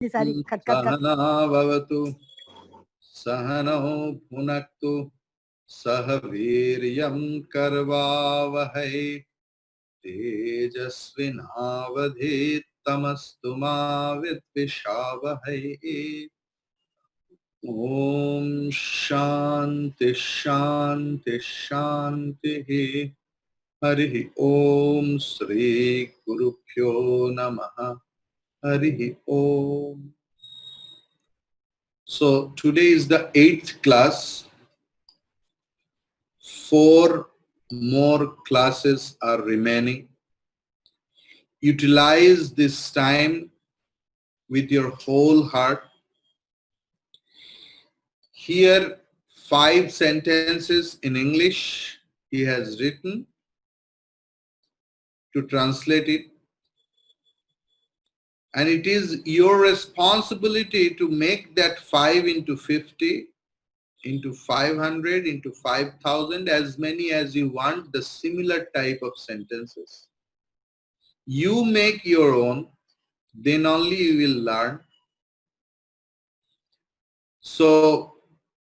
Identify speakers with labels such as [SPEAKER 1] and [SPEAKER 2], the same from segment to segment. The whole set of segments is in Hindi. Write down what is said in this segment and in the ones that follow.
[SPEAKER 1] सारी खटखट
[SPEAKER 2] सहना भवतु सहनौ भुनक्तु सह वीर्यं करवावहै तेजस्विनावधीतमस्तु मा विद्विषावहै। ओम शांति शांति शांति। हरि ओम श्री गुरुभ्यो नमः। हरि ओम। So today is the 8th class. 4 more classes are remaining. Utilize this time with your whole heart. Here 5 sentences in English he has written. To translate it, and it is your responsibility to make that 5 into 50 into 500 into 5,000, as many as you want, the similar type of sentences. You make your own, then only you will learn. So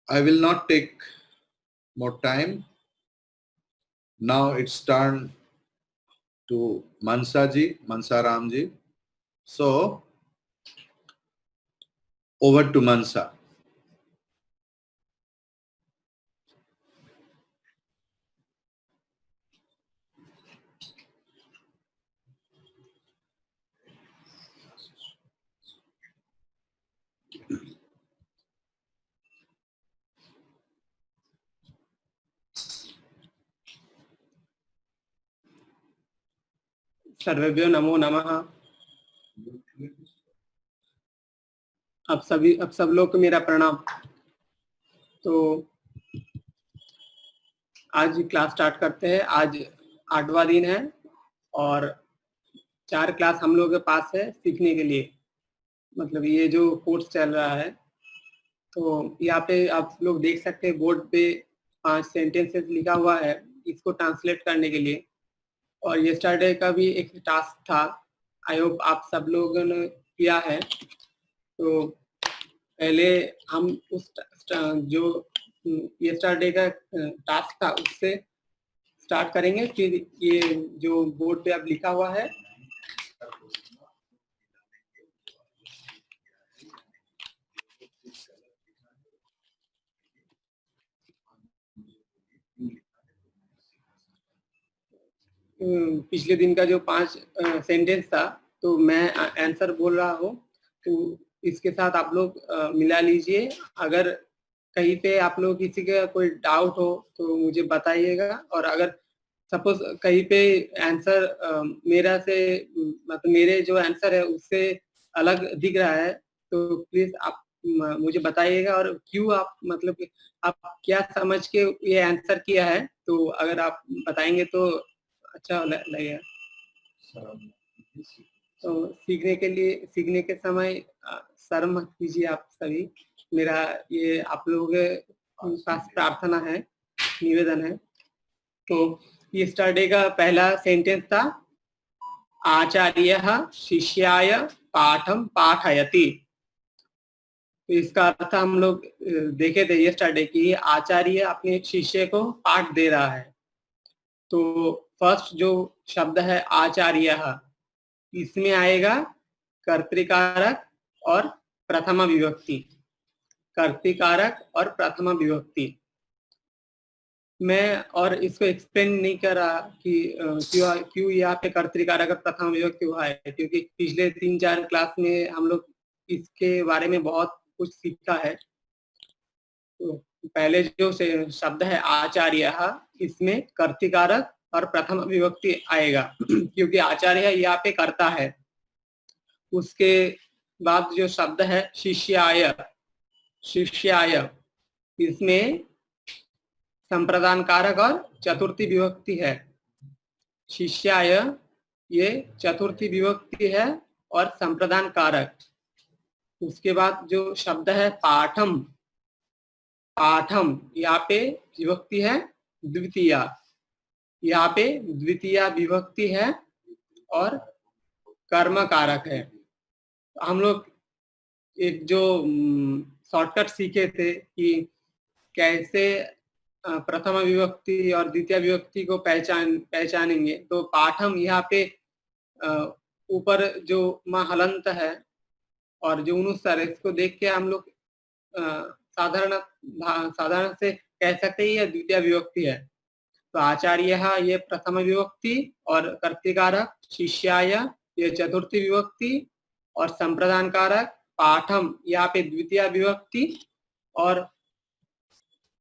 [SPEAKER 2] I will not take more time. Now it's turn to Mansaram ji. So over to Mansa.
[SPEAKER 3] सर्वेभ्यो नमो नमः। अब सब लोग को मेरा प्रणाम। तो आज क्लास स्टार्ट करते हैं। आज 8वां दिन है और 4 क्लास हम लोग के पास है सीखने के लिए। मतलब ये जो कोर्स चल रहा है, तो यहाँ पे आप लोग देख सकते हैं बोर्ड पे 5 सेंटेंसेस लिखा हुआ है, इसको ट्रांसलेट करने के लिए। और यस्टरडे का भी एक टास्क था, आई होप आप सब लोगों ने किया है। तो पहले हम उस जो यस्टरडे का टास्क था उससे स्टार्ट करेंगे, फिर ये जो बोर्ड पे अब लिखा हुआ है पिछले दिन का जो 5 सेंटेंस था, तो मैं आंसर बोल रहा हूँ, तो इसके साथ आप लोग मिला लीजिए। अगर कहीं पे आप लोग किसी का कोई डाउट हो तो मुझे बताइएगा। और अगर सपोज कहीं पे आंसर मेरा से मतलब मेरे जो आंसर है उससे अलग दिख रहा है, तो प्लीज आप मुझे बताइएगा। और क्यों आप मतलब आप क्या समझ के ये आंसर किया है, तो अगर आप बताएंगे तो अच्छा लगेगा। तो सीखने के समय शर्म मत कीजिए आप सभी। मेरा ये आप लोगों के पास प्रार्थना है, निवेदन है। तो ये स्टडी का पहला सेंटेंस था, आचार्यः शिष्याय पाठं पाठयति। तो इसका अर्थ हम लोग देखे थे ये स्टडी की, आचार्य अपने शिष्य को पाठ दे रहा है। तो फर्स्ट जो शब्द है आचार्यः, इसमें आएगा कर्तृकारक और प्रथमा विभक्ति। कर्तृकारक और प्रथमा विभक्ति। मैं और इसको एक्सप्लेन नहीं कर रहा कि क्यों यहाँ पे कर्तृकारक और प्रथमा विभक्ति हुआ है, क्योंकि पिछले 3-4 क्लास में हम लोग इसके बारे में बहुत कुछ सीखा है। तो पहले जो शब्द है आचार्य, इसमें कर्तृकारक और प्रथम विभक्ति आएगा क्योंकि आचार्य यहाँ पे कर्ता है। उसके बाद जो शब्द है शिष्याय, इसमें संप्रदान कारक और चतुर्थी विभक्ति है। शिष्याय ये चतुर्थी विभक्ति है और संप्रदान कारक। उसके बाद जो शब्द है पाठम, यहाँ पे विभक्ति है द्वितीया, यहाँ पे द्वितीया विभक्ति है और कर्म कारक है। हम लोग एक जो शॉर्टकट सीखे थे कि कैसे प्रथम विभक्ति और द्वितीय विभक्ति को पहचानेंगे। तो पाठम यहाँ पे ऊपर जो माँ हलंत है और जो अनुस्वार है, इसको देख के हम लोग साधारण से कह सकते हैं यह द्वितीय विभक्ति है। तो आचार्य ये प्रथम विभक्ति और कर्तिकारक, शिष्याय ये चतुर्थी विभक्ति और संप्रदान कारक, पाठम यहाँ पे द्वितीय विभक्ति और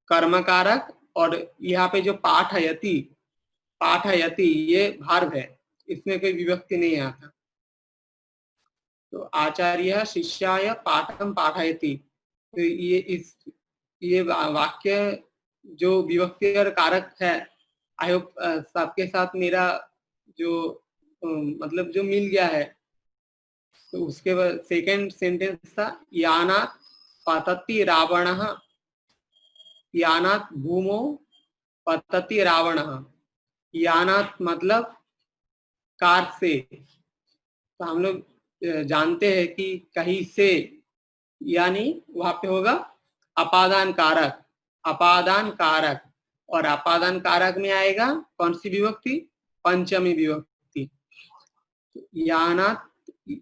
[SPEAKER 3] कर्मकारक, और यहाँ पे जो पाठयति ये भार्व है, इसमें कोई विभक्ति नहीं आता। तो आचार्य शिष्याय पाठम पाठयति, तो ये वाक्य जो विभक्ति और कारक है, आई होप सबके साथ मेरा जो मतलब जो मिल गया है। तो उसके बाद सेकेंड सेंटेंस था यानात् पतति रावणः, यानात् भूमो पतति रावणः। यानात् मतलब कार से। तो हम लोग जानते हैं कि कहीं से, यानी वहां पे होगा अपादान कारक, अपादान कारक, और अपादान कारक में आएगा कौन सी विभक्ति? पंचमी विभक्ति। यानात्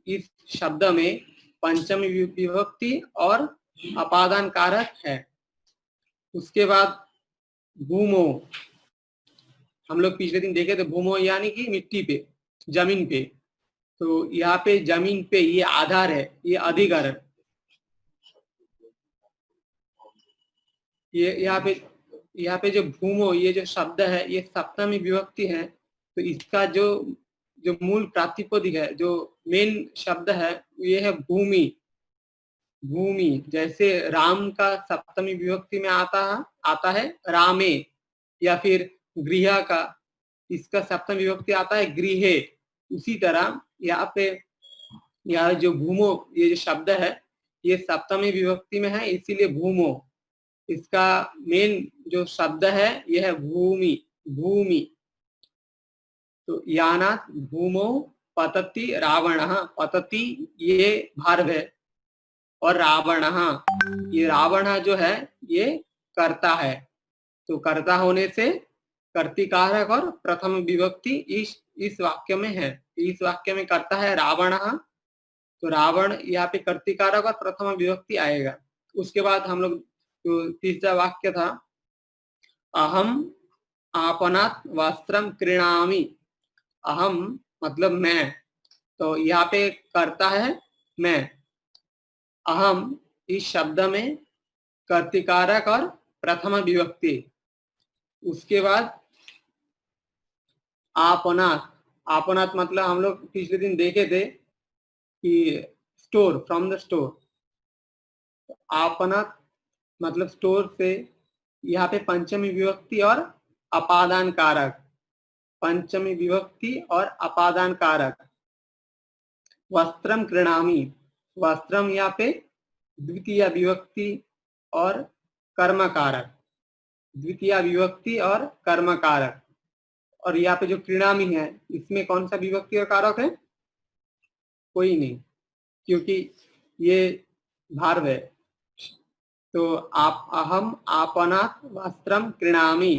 [SPEAKER 3] इस शब्द में पंचमी विभक्ति और अपादान कारक है। उसके बाद भूमो, हम लोग पिछले दिन देखे थे, भूमो यानी कि मिट्टी पे, जमीन पे। तो यहाँ पे जमीन पे ये आधार है, ये अधिकरण। ये यहाँ पे जो भूमो ये जो शब्द है, ये सप्तमी विभक्ति है। तो इसका जो मूल प्रातिपदिक है, जो मेन शब्द है, ये है भूमि। भूमि जैसे राम का सप्तमी विभक्ति में आता है रामे, या फिर गृह का इसका सप्तमी विभक्ति आता है गृहे। उसी तरह यहाँ पे यह जो भूमो ये जो शब्द है, ये सप्तमी विभक्ति में है, इसीलिए भूमो। इसका मेन जो शब्द है यह है भूमि, भूमि। तो यानात् भूमो पतति रावणः, पतति ये भार्व है, और रावणः, ये रावण जो है ये कर्ता है। तो कर्ता होने से कर्तिकारक और प्रथम विभक्ति इस वाक्य में है। इस वाक्य में कर्ता है रावणः, तो रावण यहाँ पे कर्तिकारक और प्रथम विभक्ति आएगा। उसके बाद हम लोग जो तीसरा वाक्य था, अहम आपनात् वस्त्रम क्रीणामि। अहम मतलब मैं, तो यहाँ पे कर्ता है मैं। अहम इस शब्द में कर्तिकारक और प्रथम विभक्ति। उसके बाद आपनात्, आपनात् मतलब हम लोग पिछले दिन देखे थे कि स्टोर, फ्रॉम द स्टोर। आपनात् मतलब स्टोर से। यहाँ पे पंचमी विभक्ति और अपादान कारक, पंचमी विभक्ति और अपादान कारक। वस्त्रम क्रीणामि, वस्त्रम यहाँ पे द्वितीय विभक्ति और कर्म कारक, द्वितीय विभक्ति और कर्म कारक। और यहाँ पे जो क्रीणामि है, इसमें कौन सा विभक्ति और कारक है? कोई नहीं, क्योंकि ये भार्व है। तो आप अहम आपनात् वस्त्रम क्रीणामि,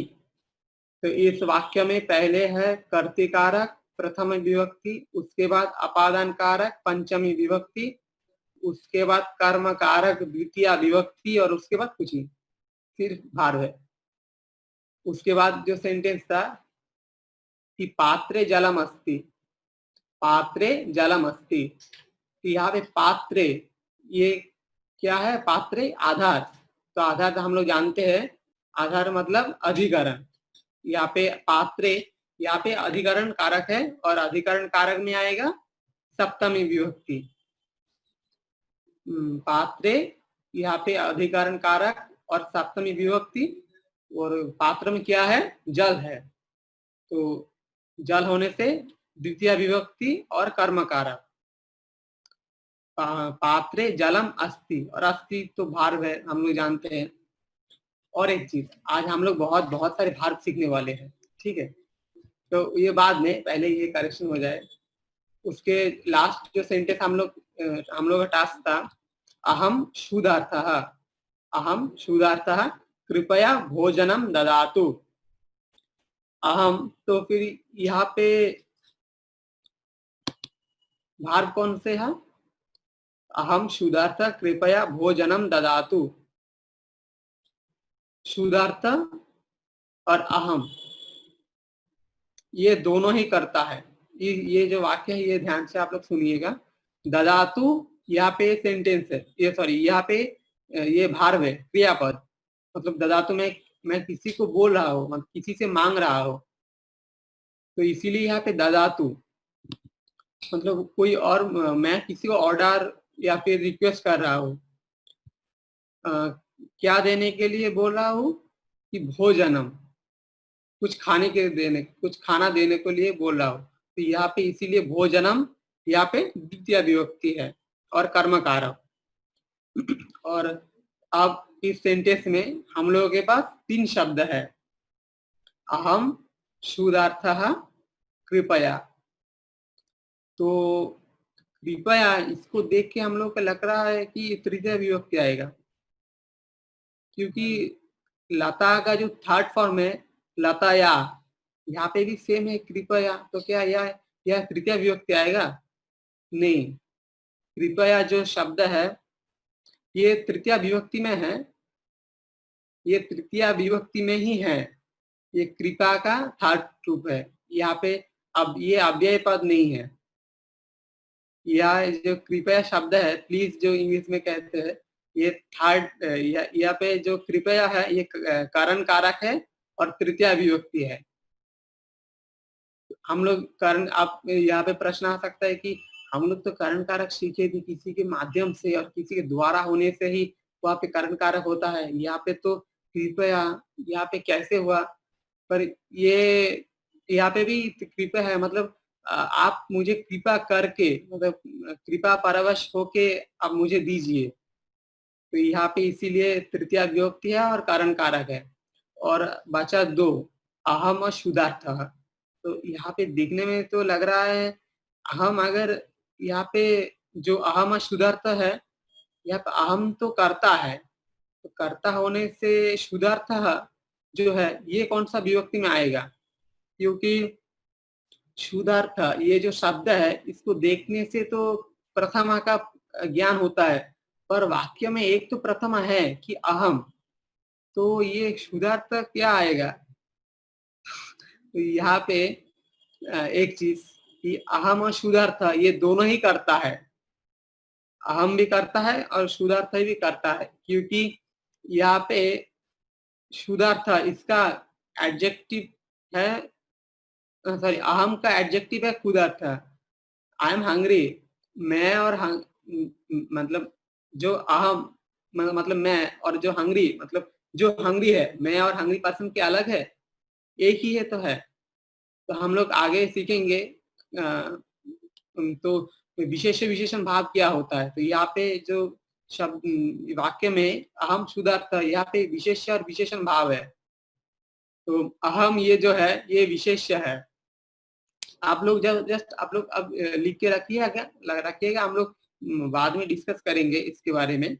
[SPEAKER 3] तो इस वाक्य में पहले है कर्तिकारक प्रथम विभक्ति, उसके बाद अपादान कारक पंचमी विभक्ति, उसके बाद कर्म कारक द्वितीय विभक्ति, और उसके बाद कुछ नहीं, सिर्फ भार्व है। उसके बाद जो सेंटेंस था कि पात्रे जलम अस्ति, पात्रे जलम अस्ति। तो यहाँ पे पात्रे ये क्या है? पात्रे आधार। तो आधार तो हम लोग जानते हैं, आधार मतलब अधिकरण। यहाँ पे पात्रे, यहाँ पे अधिकरण कारक है, और अधिकरण कारक में आएगा सप्तमी विभक्ति। पात्रे यहाँ पे अधिकरण कारक और सप्तमी विभक्ति, और पात्र में क्या है? जल है। तो जल होने से द्वितीय विभक्ति और कर्म कारक। पात्रे जलम अस्ति, और अस्ति तो भार्व है, हम लोग जानते हैं। और एक चीज, आज हम लोग बहुत सारे भार्व सीखने वाले हैं, ठीक है? तो ये बाद में, पहले ये करेक्शन हो जाए। उसके लास्ट जो सेंटेंस हम लोग का टास्क था, अहम क्षुधार्थः, अहम क्षुधार्थः कृपया भोजनम ददातु। अहम, तो फिर यहाँ पे भार कौन से है? अहम क्षुधार्थ कृपया भोजनम ददातु। क्षुधार्थ और अहम ये दोनों ही करता है। ये जो वाक्य है ये ध्यान से आप लोग सुनिएगा। ददातु यहाँ पे सेंटेंस है, ये सॉरी यहाँ पे ये भार्व है, क्रियापद। मतलब ददातु में मैं किसी को बोल रहा हूँ, मतलब किसी से मांग रहा हूँ, तो इसीलिए यहाँ पे ददातु मतलब कोई और, मैं किसी को ऑर्डर या फिर रिक्वेस्ट कर रहा हूँ। क्या देने के लिए बोल रहा हूँ कि भोजनम, कुछ खाना देने के लिए बोल रहा हूँ। तो यहाँ पे इसीलिए भोजनम यहाँ पे द्वितीय विभक्ति है और कर्मकारक। और अब इस सेंटेंस में हम लोगों के पास 3 शब्द है, अहम क्षुधार्थः कृपया। तो कृपया इसको देख के हम लोग को लग रहा है कि तृतीय विभक्ति आएगा, क्योंकि लता का जो थर्ड फॉर्म है लताया, यहाँ पे भी सेम है कृपया। तो क्या यह तृतीय विभक्ति आएगा? नहीं, कृपया जो शब्द है ये तृतीय विभक्ति में है, ये तृतीय विभक्ति में ही है। ये कृपा का थर्ड रूप है। यहाँ पे अब ये अव्यय पद नहीं है। यह जो कृपया शब्द है, प्लीज जो इंग्लिश में कहते हैं, ये थर्ड, यहाँ पे जो कृपया है ये कारण कारक है और तृतीय विभक्ति है। हम लोग कारण, आप यहाँ पे प्रश्न आ सकता है कि हम लोग तो कारण कारक सीखे थे किसी के माध्यम से और किसी के द्वारा होने से ही वहाँ पे कारण कारक होता है। यहाँ पे तो कृपया, यहाँ पे कैसे हुआ? पर ये यहाँ पे भी कृपया है, मतलब आप मुझे कृपा करके, मतलब कृपा परवश होके आप मुझे दीजिए। तो यहाँ पे इसीलिए तृतीय विभक्ति है और कारण कारक है। और बचा 2, अहम और क्षुधार्थः। तो यहाँ पे दिखने में तो लग रहा है अहम, अगर यहाँ पे जो अहम और क्षुधार्थ है, यहाँ पे अहम तो करता है, तो कर्ता होने से क्षुधार्थः जो है ये कौन सा विभक्ति में आएगा? क्योंकि क्षुधार्थ ये जो शब्द है इसको देखने से तो प्रथमा का ज्ञान होता है, पर वाक्य में एक तो प्रथमा है कि अहम, तो ये क्षुधार्थ क्या आएगा? तो यहाँ पे एक चीज कि अहम और क्षुधार्थ ये दोनों ही करता है, अहम भी करता है और क्षुधार्थ भी करता है। क्योंकि यहाँ पे क्षुधार्थ इसका एडजेक्टिव है, सॉरी अहम का एडजेक्टिव है क्षुधार्थ। आई एम हंग्री, मैं और मतलब जो अहम मतलब मैं, और जो हंग्री मतलब जो हंग्री है, मैं और हंग्री पर्सन क्या अलग है? एक ही है तो है। तो हम लोग आगे सीखेंगे तो विशेष विशेषण भाव क्या होता है। तो यहाँ पे जो शब्द वाक्य में अहम क्षुधार्थ, यहाँ पे विशेष और विशेषण भाव है। तो अहम ये जो है ये विशेष्य है। आप लोग जब जस्ट आप लोग अब लिख के रखिएगा, हम लोग बाद में डिस्कस करेंगे इसके बारे में।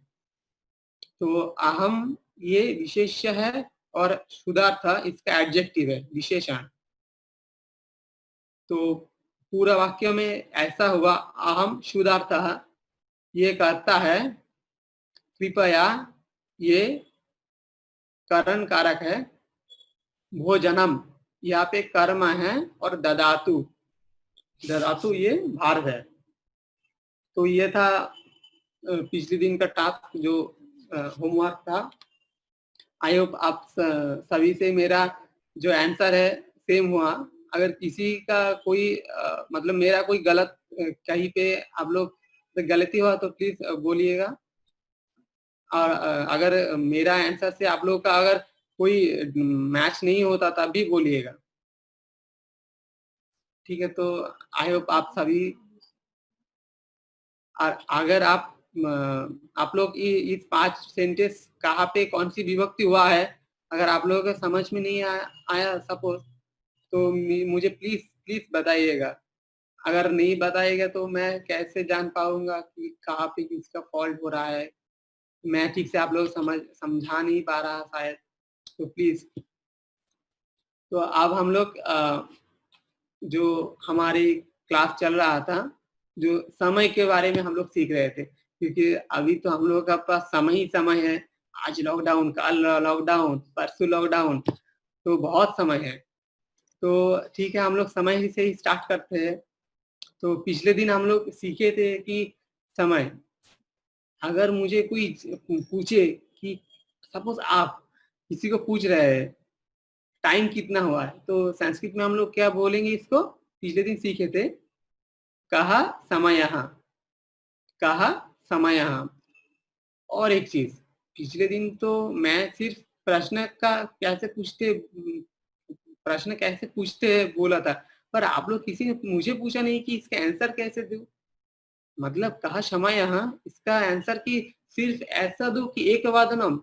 [SPEAKER 3] तो अहम ये विशेष्य है और क्षुधार्थ इसका एडजेक्टिव है, विशेषण। तो पूरा वाक्य में ऐसा हुआ, अहम क्षुधार्थः ये करता है, कृपया ये करण कारक है, भोजनम यहाँ पे कर्म है और ददातु, ददातु ये भार्व है। तो ये था पिछले दिन का टास्क जो होमवर्क था। आई होप आप सभी से मेरा जो आंसर है सेम हुआ। अगर किसी का कोई मतलब मेरा कोई गलत कहीं पे आप लोग गलती हुआ तो प्लीज बोलिएगा। और अगर मेरा आंसर से आप लोग का अगर कोई मैच नहीं होता तब भी बोलिएगा, ठीक है? तो आई होप आप सभी, अगर आप लोग इस 5 सेंटेंस कहाँ पे कौन सी विभक्ति हुआ है, अगर आप लोगों के समझ में नहीं आया सपोज, तो मुझे प्लीज प्लीज बताइएगा। अगर नहीं बताएगा तो मैं कैसे जान पाऊँगा कि कहाँ पे किसका फ़ॉल्ट हो रहा है? मैं ठीक से आप लोग समझा नहीं पा रहा शायद, तो प्लीज़। तो अब हम लोग जो हमारी क्लास चल रहा था, जो समय के बारे में हम लोग सीख रहे थे, क्योंकि अभी तो हम लोगों का पास समय ही समय है। आज लॉकडाउन, कल लॉकडाउन, परसों लॉकडाउन, तो बहुत समय है। तो ठीक है, हम लोग समय ही से ही स्टार्ट करते हैं। तो पिछले दिन हम लोग सीखे थे कि समय, अगर मुझे कोई पूछे कि सपोज़ आप किसी को पूछ रहे हैं, टाइम कितना हुआ है? तो संस्कृत में हम लोग क्या बोलेंगे इसको? पिछले दिन सीखे थे, कः समयः, कः समयः। और एक चीज़, पिछले दिन तो मैं सिर्फ़ प्रश्न कैसे पूछते हैं बोला था, पर आप लोग किसी ने मुझे पूछा नहीं कि इसका आंसर कैसे दूँ? मतलब कहा समयः, इसका आंसर कि सिर्फ़ ऐसा दूँ कि एकवादनम्,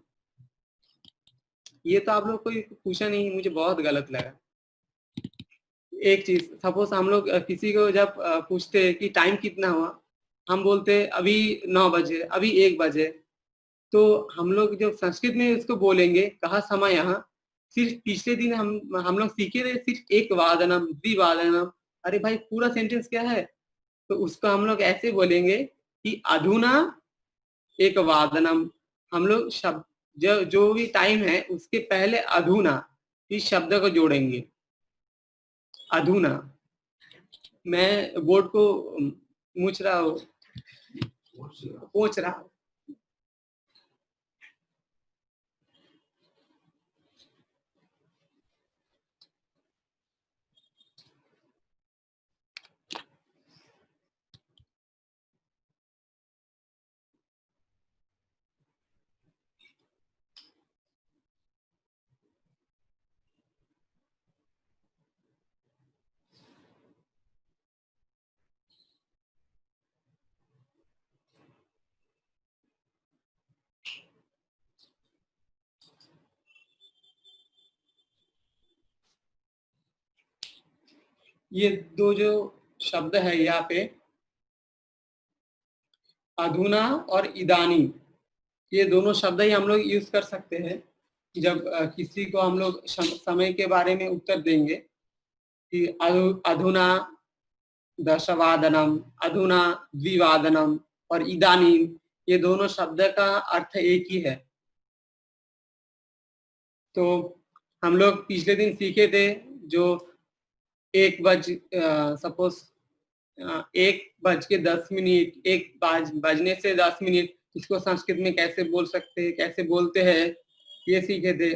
[SPEAKER 3] ये तो आप लोग कोई पूछा नहीं, मुझे बहुत गलत लगा। एक चीज़, सपोज़ हम लोग किसी को जब पूछते हैं कि टाइम कितना हुआ? हम बोलते हैं अभी 9 बजे, अभी 1 बजे। तो हम लोग जब संस्कृत में उसको बोलेंगे, कहा समयः, सिर्फ़ पिछले दिन हम लोग सीखे थे सिर्फ़ एकवादनम्, द्विवादनम्। अरे भाई, पूरा सेंटेंस क्या है? तो उसको हम लोग ऐसे बोलेंगे कि अधुना एकवादनम्। हम लोग शब्द जो जो भी टाइम है उसके पहले अधुना इस शब्द को जोड़ेंगे, अधुना। मैं बोर्ड को मूछ रहा हूँ, पोंछ रहा हूँ। ये 2 जो शब्द है यहाँ पे, अधुना और इदानीं, ये दोनों शब्द ही हम लोग यूज़ कर सकते हैं जब किसी को हम लोग समय के बारे में उत्तर देंगे कि अधुना दशवादनम, अधुना द्विवादनम और इदानीं, ये दोनों शब्द का अर्थ एक ही है। तो हम लोग पिछले दिन सीखे थे, जो 1 बजने से 10 मिनट, इसको संस्कृत में कैसे बोल सकते हैं, कैसे बोलते हैं, ये सीखे थे।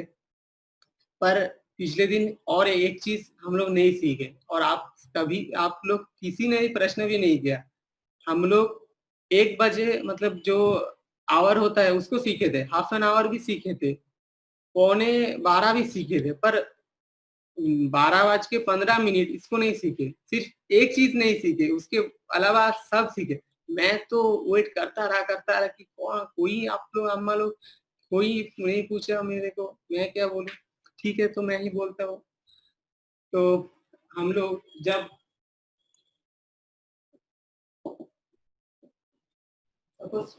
[SPEAKER 3] पर पिछले दिन और एक चीज़ हम लोग नहीं सीखे, और आप लोग किसी ने भी प्रश्न भी नहीं किया। हम लोग 1 बजे मतलब जो आवर होता है उसको सीखे थे, हाफ एन आवर भी सीखे थे, पौने 12 भी सीखे थे, पर 12:15 इसको नहीं सीखे। सिर्फ एक चीज़ नहीं सीखे, उसके अलावा सब सीखे। मैं तो वेट करता रहा कि कोई आप लोग अम्मा लोग कोई नहीं पूछा मेरे को, मैं क्या बोलूँ? ठीक है, तो मैं ही बोलता हूँ। तो हम लोग जब सपोज़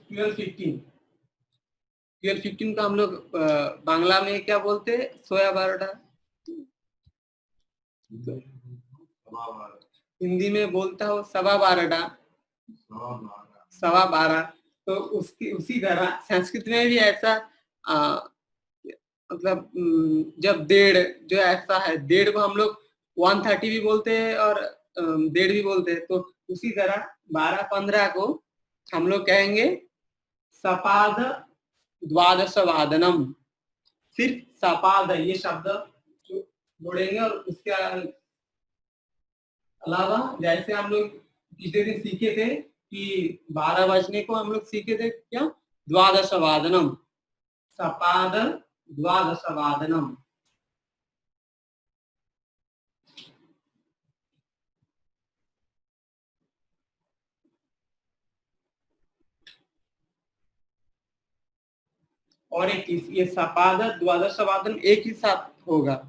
[SPEAKER 3] 12:15 का हम लोग बांग्ला में क्या बोलते हैं? सोया बारटा। तो हिंदी में बोलता हूँ सवा बारटा, सवा 12। तो उसी तरह संस्कृत में भी ऐसा मतलब जब डेढ़ जो ऐसा है, डेढ़ को हम लोग 1:30 भी बोलते हैं और डेढ़ भी बोलते हैं। तो उसी तरह 12:15 को हम लोग कहेंगे सपाद द्वादशवादनम। सिर्फ सपाद ये शब्द जोड़ेंगे, और उसके अलावा जैसे हम लोग पिछले दिन सीखे थे कि 12 बजने को हम लोग सीखे थे क्या? द्वादशवादनम, सपाद द्वादशवादनम। और एक चीज, ये सपाद द्वादशवादन एक ही साथ होगा।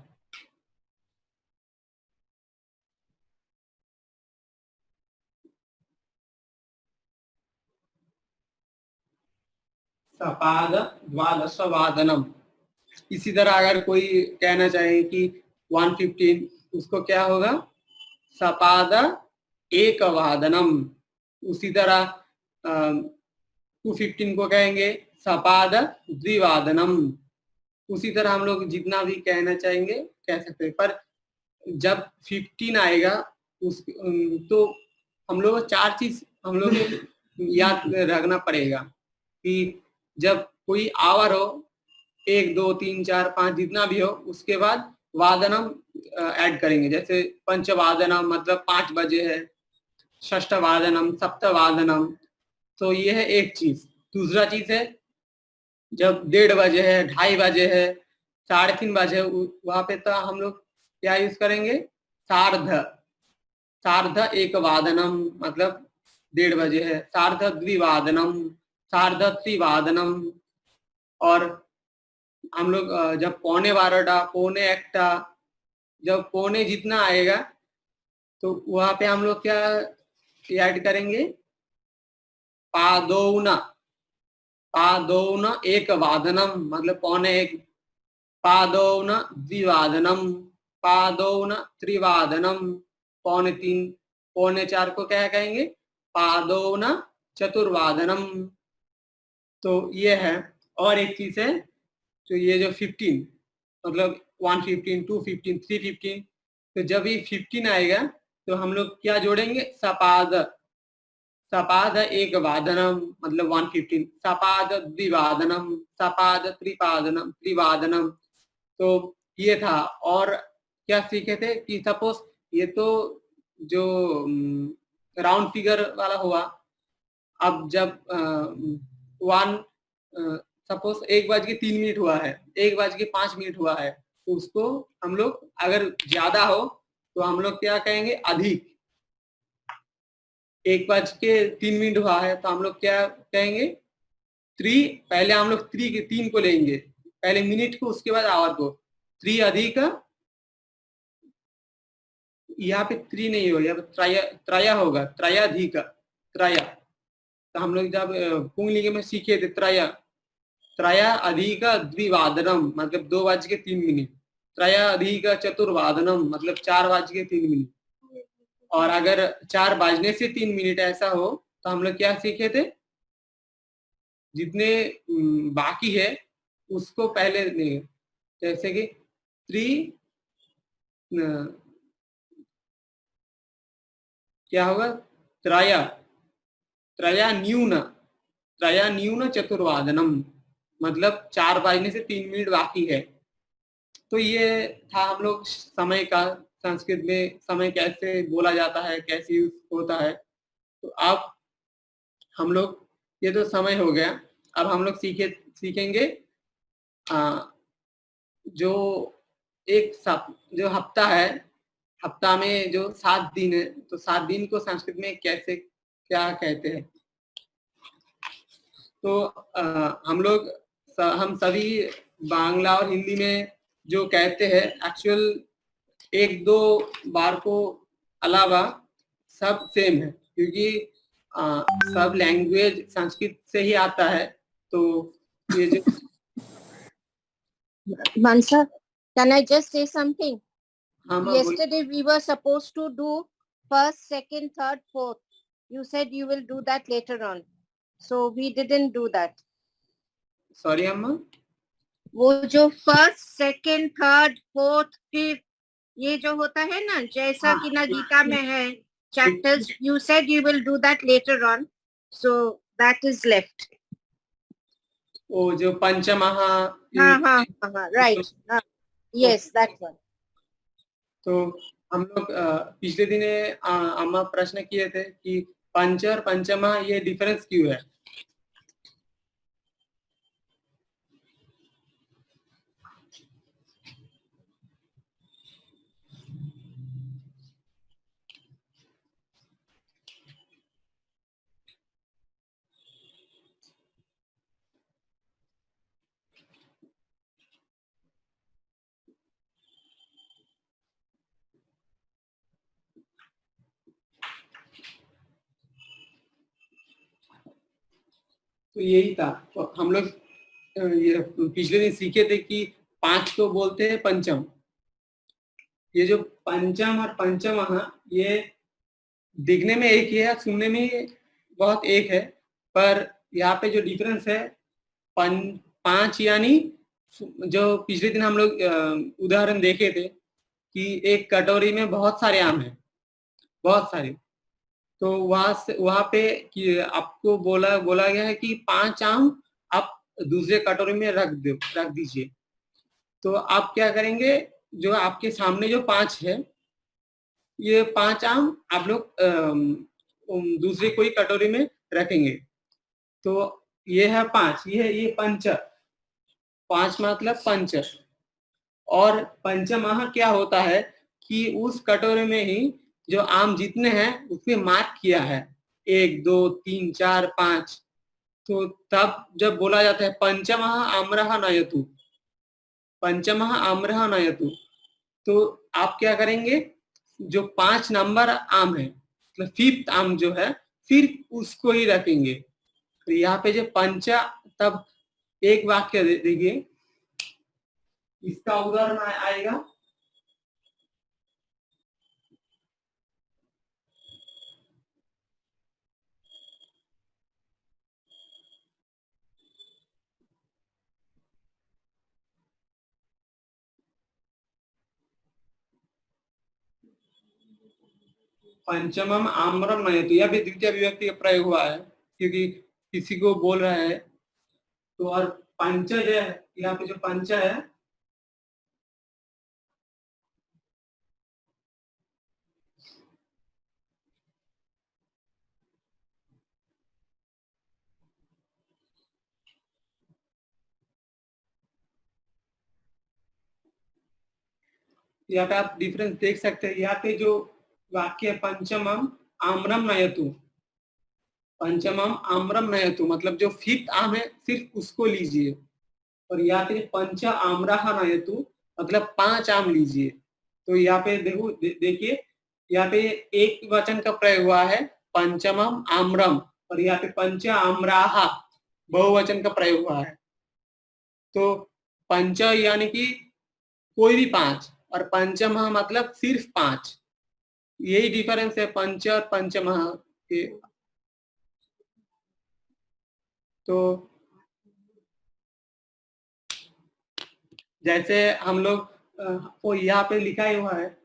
[SPEAKER 3] सपाद द्वादश वादनम। इसी तरह अगर कोई कहना चाहे कि 115, उसको क्या होगा, सपाद एक वादनम। उसी तरह 215 को कहेंगे सपाद द्विवादनम। उसी तरह हम लोग जितना भी कहना चाहेंगे कह सकते हैं, पर जब 15 आएगा उस तो हम लोग 4 चीज हम लोग याद रखना पड़ेगा कि जब कोई आवर हो 1 2 3 4 5 जितना भी हो, उसके बाद वादनम ऐड करेंगे। जैसे पंचवादनम मतलब 5 बजे है, षष्ठवादनम, सप्तवादनम। तो ये है एक चीज। दूसरा चीज है जब 1:30 बजे है, 2:30 बजे है, 3:30 बजे, वहां पे तो हम लोग क्या यूज करेंगे, सार्ध। सार्ध एक वादनम मतलब 1:30 बजे है, सार्ध द्विवादनम, सार्ध त्रिवादनम। और हम लोग जब 11:15, 11:45, जब पौने जितना आएगा तो वहां पे हम लोग क्या ऐड करेंगे, पादौन। पादौन एक वादनम मतलब 11:45, पादौन द्विवादनम, पादौन त्रिवादनम, 3:45, 3:45 को क्या कहेंगे, पादौन चतुर्वादनम। तो ये है। और एक चीज है, तो ये जो 15 मतलब 115, 215, 315, तो जब ये 15 आएगा तो हम लोग क्या जोड़ेंगे, सपाद। सपाद एक वादनम मतलब 115, सपाद द्विवादनम, सपाद त्रिपादनम, त्रिवादनम। तो ये था। और क्या सीखे थे कि सपोज ये तो जो राउंड फिगर वाला हुआ। अब जब 1 सपोज 1:03 हुआ है, 1:05 हुआ है, तो उसको हम लोग अगर ज्यादा हो तो हम लोग क्या कहेंगे, अधिक। 1:03 हुआ है तो हम लोग क्या कहेंगे, 3। पहले हम लोग 3 को लेंगे, पहले मिनट को, उसके बाद आवर को। 3 अधिक, यहाँ पे 3 नहीं होगा, यहाँ पे त्रय होगा, त्रयाधिक, त्रय। तो हम लोग जब पुंगलिंग में सीखे थे त्रय, त्रय अधिक द्विवादनम मतलब 2:03, त्रय अधिक चतुर्वादनम मतलब 4:03। और अगर 4 बजने से 3 मिनट ऐसा हो तो हम लोग क्या सीखे थे, जितने बाकी है उसको पहले नहीं, जैसे कि 3 क्या होगा, त्रय, त्रया न्यून, त्रया न्यून चतुर्वादनम मतलब 4 बजने से 3 मिनट बाकी है। तो ये था हम लोग समय का, संस्कृत में समय कैसे बोला जाता है, कैसे यूज होता है। तो अब हम लोग, ये तो समय हो गया। अब हम लोग सीखेंगे जो जो हफ्ता है, हफ्ता में जो 7 दिन है, तो 7 दिन को संस्कृत में कैसे क्या कहते हैं। तो हम सभी बांग्ला और हिंदी में जो कहते हैं, एक्चुअल 1-2 बार को अलावा सब सेम है, क्योंकि सब लैंग्वेज संस्कृत से ही आता है। तो ये जो
[SPEAKER 1] Mansa, can I just say something?
[SPEAKER 3] हम
[SPEAKER 1] Yesterday we were supposed to do first, second, third, fourth. You said you will do that later on. So we didn't do that.
[SPEAKER 3] Sorry अम्मा,
[SPEAKER 1] वो जो first, second, third, fourth, fifth, ये जो होता है ना, जैसा कि ना गीता में है chapters, you said you will do that later on. So that is left.
[SPEAKER 3] वो जो पंचमहा,
[SPEAKER 1] right. Yes, that one.
[SPEAKER 3] तो हम लोग पिछले दिन अम्मा प्रश्न किए थे कि पंच और पंचमा ये डिफरेंस क्यों है। तो यही था। तो हम लोग ये पिछले दिन सीखे थे कि 5 को बोलते हैं पंचम। ये जो पंचम और पंचम ये दिखने में एक ही है, सुनने में बहुत एक है, पर यहाँ पे जो डिफरेंस है 5 यानी जो पिछले दिन हम लोग उदाहरण देखे थे कि एक कटोरी में बहुत सारे आम हैं, बहुत सारे। तो वहां पे कि आपको बोला गया है कि 5 आम आप दूसरे कटोरी में रख दीजिए। तो आप क्या करेंगे, जो आपके सामने जो 5 है, ये 5 आम आप लोग दूसरे कोई कटोरी में रखेंगे। तो ये है 5, ये पंच, 5 मतलब पंच। और पंचमाह क्या होता है कि उस कटोरे में ही जो आम जितने हैं उसमें मार्क किया है 1 2 3 4 5। तो तब जब बोला जाता है पंचमः आम्रः नयतु, पंचमः आम्रः नयतु, तो आप क्या करेंगे, जो 5 नंबर आम है मतलब 5th आम जो है फिर उसको ही रखेंगे। तो यहाँ पे जो पंचा, तब एक वाक्य देखिए, इसका उदाहरण आएगा। पंचमम आम्रम नयतु, यह भी द्वितीय विभक्ति का प्रयोग हुआ है क्योंकि किसी को बोल रहा है। तो और पंच जो है, यहाँ पे जो पंच है, यहाँ पे आप डिफरेंस देख सकते हैं। यहाँ पे जो वाक्य पंचमम आम्रम नयतु, पंचमम आम्रम नयतु मतलब जो 5th आम है सिर्फ उसको लीजिए। और यहाँ पे पंच आम्रः नयतु मतलब 5 आम लीजिए। तो यहाँ पे देखिए, यहाँ पे एक वचन का प्रयोग हुआ है पंचमम आम्रम, और यहाँ पे पंच आम्राहा बहुवचन का प्रयोग हुआ है। तो पंच यानी कि कोई भी 5, और पंचमः मतलब सिर्फ 5। यही डिफरेंस है पंच और पंचमः के। तो जैसे हम लोग वो यहाँ पे लिखा ही हुआ है,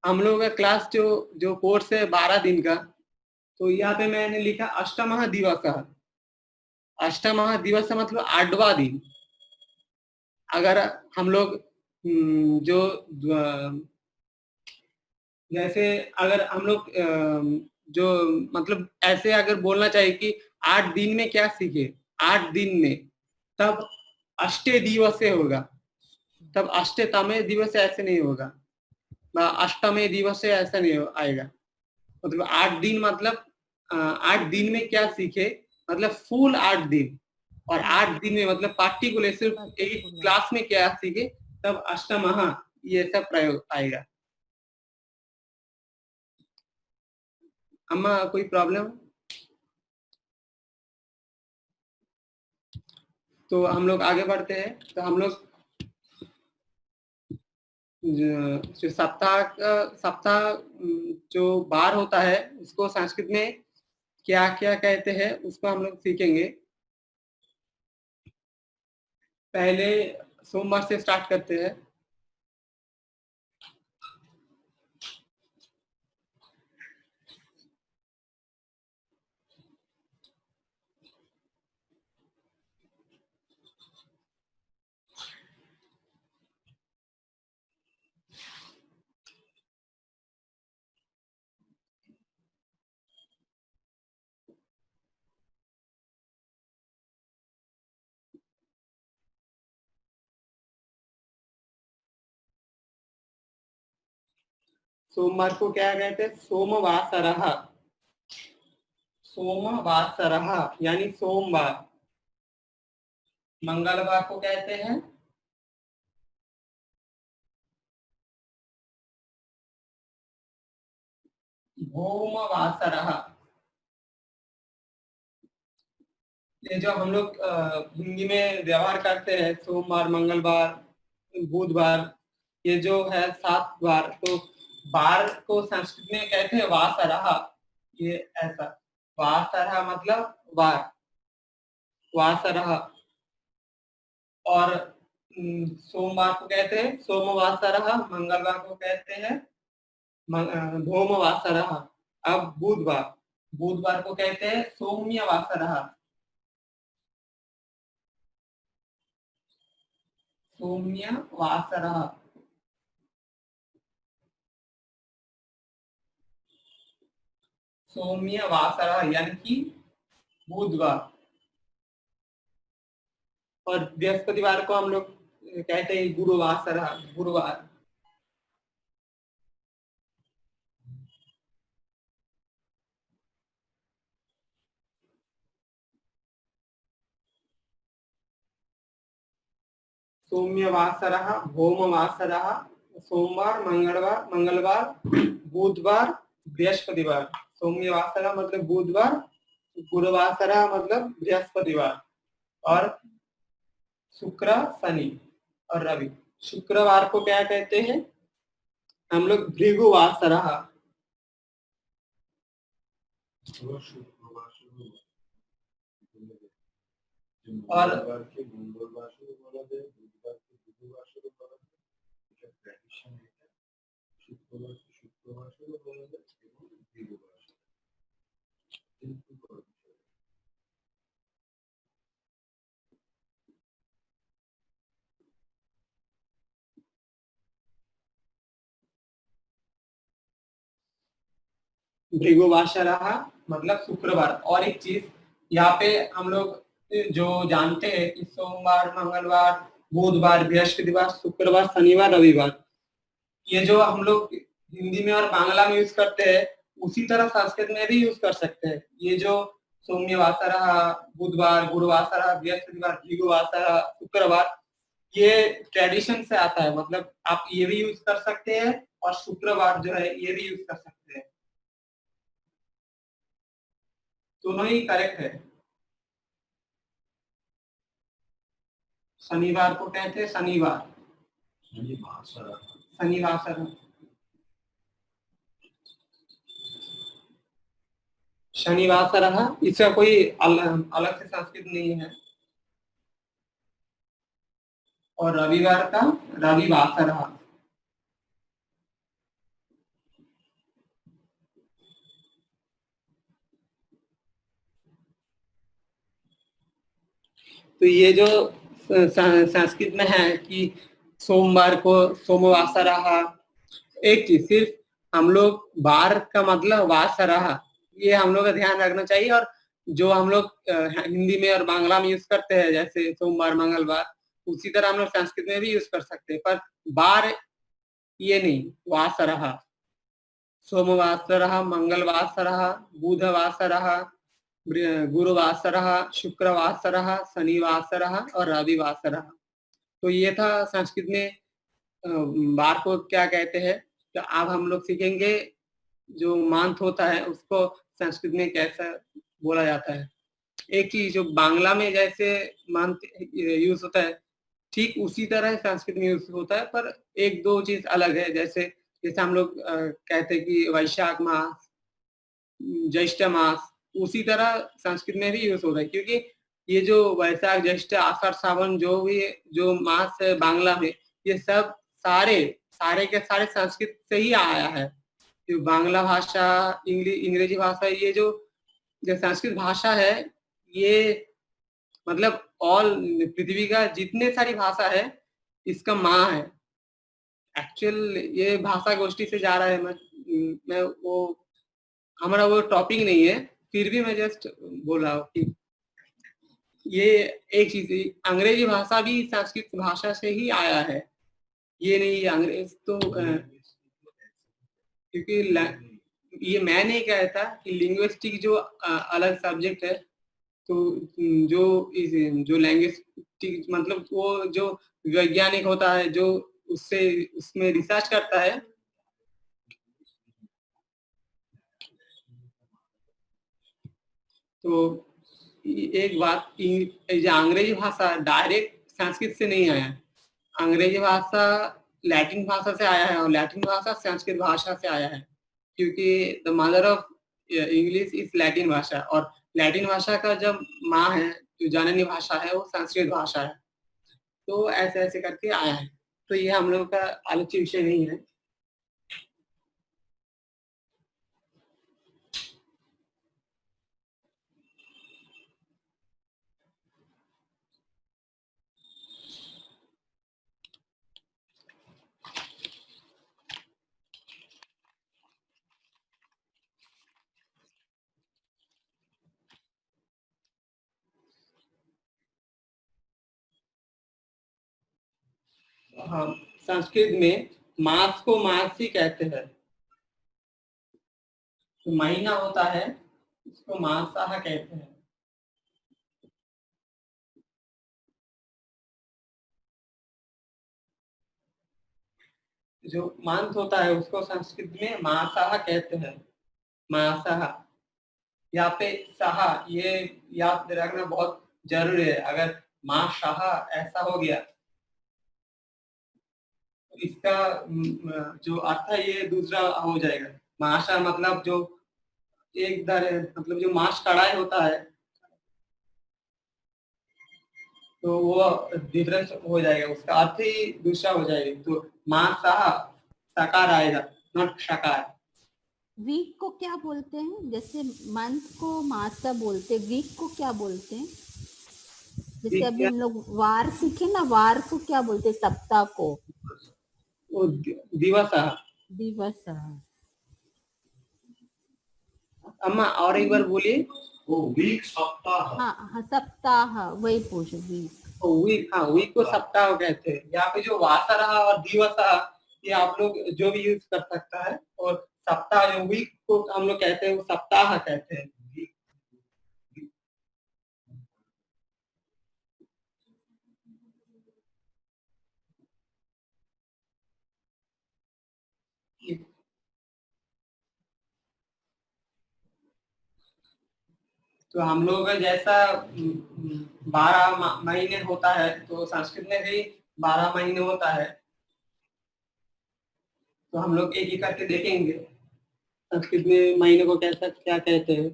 [SPEAKER 3] हम लोग का क्लास जो जो कोर्स है 12 दिन का, तो यहाँ पे मैंने लिखा अष्टमः दिवस। अष्टमः दिवस मतलब 8वां दिन। अगर हम लोग जो जैसे अगर हम लोग जो मतलब ऐसे अगर बोलना चाहिए कि 8 दिन में क्या सीखे, 8 दिन में, तब अष्टे दिवसे होगा, तब अष्टतमे दिवस ऐसे नहीं होगा, अष्टमे दिवस से ऐसा नहीं आएगा। मतलब 8 दिन मतलब 8 दिन में क्या सीखे मतलब फुल 8 दिन, और 8 दिन में मतलब पार्टिकुलर सिर्फ एक क्लास में क्या सीखे, तब अष्टमः ये सब प्रयोग आएगा। अम्मा कोई प्रॉब्लम? तो हम लोग आगे बढ़ते हैं। तो हम लोग जो सप्ताह जो बार होता है उसको संस्कृत में क्या क्या कहते हैं उसको हम लोग सीखेंगे। पहले सोमवार से स्टार्ट करते हैं। सोमवार को क्या कहते हैं? सोमवासरः, सोमवासरः यानी सोमवार। मंगलवार को कहते हैं भौमवासरः, ये जो हम लोग हिंदी में व्यवहार करते हैं, सोमवार, मंगलवार, बुधवार, ये जो है 7 बार, तो बार को संस्कृत में कहते हैं वासरः। ये ऐसा वासरः मतलब वार, वासरः। और सोमवार को कहते हैं सोमवासरः, मंगलवार को कहते हैं भौमवासरः। अब बुधवार, बुधवार को कहते हैं सौम्यवासरः, सौम्यवासरः। सौम्यवासरः यानी कि बुधवार। और बृहस्पतिवार को हम लोग कहते हैं गुरुवासरः, गुरुवार। सौम्यवासरः, भौमवासरः, सोमवार, मंगलवार, बुधवार, बृहस्पतिवार। सौम्यवासरः मतलब बुधवार, गुरुवासरः मतलब बृहस्पतिवार, और शुक्र, शनि और रवि। शुक्रवार को क्या कहते हैं हम लोग? भृगुवासरः। और भृगुवासरः मतलब शुक्रवार। और एक चीज यहाँ पे हम लोग जो जानते हैं कि सोमवार, मंगलवार, बुधवार, बृहस्पतिवार, शुक्रवार, शनिवार, रविवार, ये जो हम लोग हिंदी में और बांग्ला में यूज करते हैं, उसी तरह संस्कृत में भी यूज कर सकते हैं। ये जो सौम्यवासरः, बुधवार, गुरुवासरः, बृहस्पतिवार, भृगुवासरः, शुक्रवार, ये ट्रेडिशन से आता है। मतलब आप ये भी यूज कर सकते हैं और शुक्रवार जो है ये भी यूज कर सकते हैं, दोनों ही करेक्ट है। शनिवार को कहते हैं शनिवार, शनिवासर, शनिवासरः। इसका कोई अलग से संस्कृत नहीं है। और रविवार का रविवासरः। तो ये जो संस्कृत में है कि सोमवार को सोमवासरः, एक चीज सिर्फ हम लोग बार का मतलब वासरः, ये हम लोग का ध्यान रखना चाहिए। और जो हम लोग हिंदी में और बांग्ला में यूज करते हैं, जैसे सोमवार, मंगलवार, उसी तरह हम लोग संस्कृत में भी यूज कर सकते हैं, पर बार ये नहीं, वासरः। सोमवासरः, मंगलवासरः, बुधवासरः, गुरुवासरः, शुक्रवासरः, शनिवासरः और रविवासरः। तो ये था संस्कृत में बार को क्या कहते हैं। तो अब हम लोग सीखेंगे जो मंथ होता है उसको संस्कृत में कैसा बोला जाता है। एक चीज जो बांग्ला में जैसे मंथ यूज होता है, ठीक उसी तरह संस्कृत में यूज होता है, पर एक दो चीज अलग है। जैसे जैसे हम लोग कहते हैं कि वैशाख मास, ज्येष्ठ मास, उसी तरह संस्कृत में भी यूज होता है। क्योंकि ये जो वैशाख, ज्येष्ठ, आषाढ़, सावन जो भी जो मास है बांग्ला में, ये सब सारे सारे के सारे संस्कृत से ही आया है। जो बांग्ला भाषा, अंग्रेजी भाषा, ये जो संस्कृत भाषा है, ये मतलब ऑल पृथ्वी का जितने सारी भाषा है इसका माँ है। एक्चुअल ये भाषा गोष्ठी से जा रहा है, मैं वो हमारा वो टॉपिक नहीं है, फिर भी मैं जस्ट बोल रहा हूँ कि ये एक चीज, अंग्रेजी भाषा भी संस्कृत भाषा से ही आया है। ये नहीं अंग्रेज तो क्योंकि ये मैं नहीं कहता कि लिंग्विस्टिक जो अलग सब्जेक्ट है, तो जो लैंग्वेज मतलब वो जो वैज्ञानिक होता है, जो उसमें रिसर्च करता है, तो एक बात, जो अंग्रेजी भाषा डायरेक्ट संस्कृत से नहीं आया है। अंग्रेजी भाषा लैटिन भाषा से आया है और लैटिन भाषा संस्कृत भाषा से आया है, क्योंकि the mother of English is Latin भाषा, और लैटिन भाषा का जब माँ है, जो जननी भाषा है, वो संस्कृत भाषा है। तो ऐसे ऐसे करके आया है। तो ये हम लोग का आलोच्य विषय नहीं है। हाँ, संस्कृत में मास को मास ही कहते हैं। तो महीना होता है, इसको मासाह कहते हैं। जो मंथ होता है उसको संस्कृत में मासाह कहते हैं। मासाह, यहाँ पे साह ये याद रखना बहुत जरूरी है। अगर माँ शाह ऐसा हो गया तो इसका जो अर्थ है ये दूसरा हो जाएगा। माशा मतलब जो एक दर, मतलब जो माश कढ़ाई होता है, तो वो डिफरेंस हो जाएगा, उसका अर्थ ही दूसरा हो जाएगा। तो माँ शाह सकार आएगा, नॉट शकार।
[SPEAKER 4] वीक को क्या बोलते हैं? जैसे मंथ को मासा बोलते, वीक को क्या बोलते हैं? जैसे अभी हम लोग वार सीखे ना, वार को क्या बोलते हैं? सप्ताह को
[SPEAKER 3] वो दिवस।
[SPEAKER 4] दिवस।
[SPEAKER 3] अम्मा और एक बार बोलिए।
[SPEAKER 2] वो वीक सप्ताह।
[SPEAKER 4] हाँ हाँ, सप्ताह वही पूछ, वीक।
[SPEAKER 3] वीक, हाँ वीक को सप्ताह कहते हैं। यहाँ पे जो वासा रहा और दिवस ये आप लोग जो भी यूज कर सकता है, और सप्ताह जो वीक को हम लोग कहते हैं वो सप्ताह कहते हैं। तो हम लोग का जैसा 12 महीने होता है, तो संस्कृत में भी 12 महीने होता है। तो हम लोग एक ही करके देखेंगे संस्कृत में महीने को कैसा क्या कहते हैं।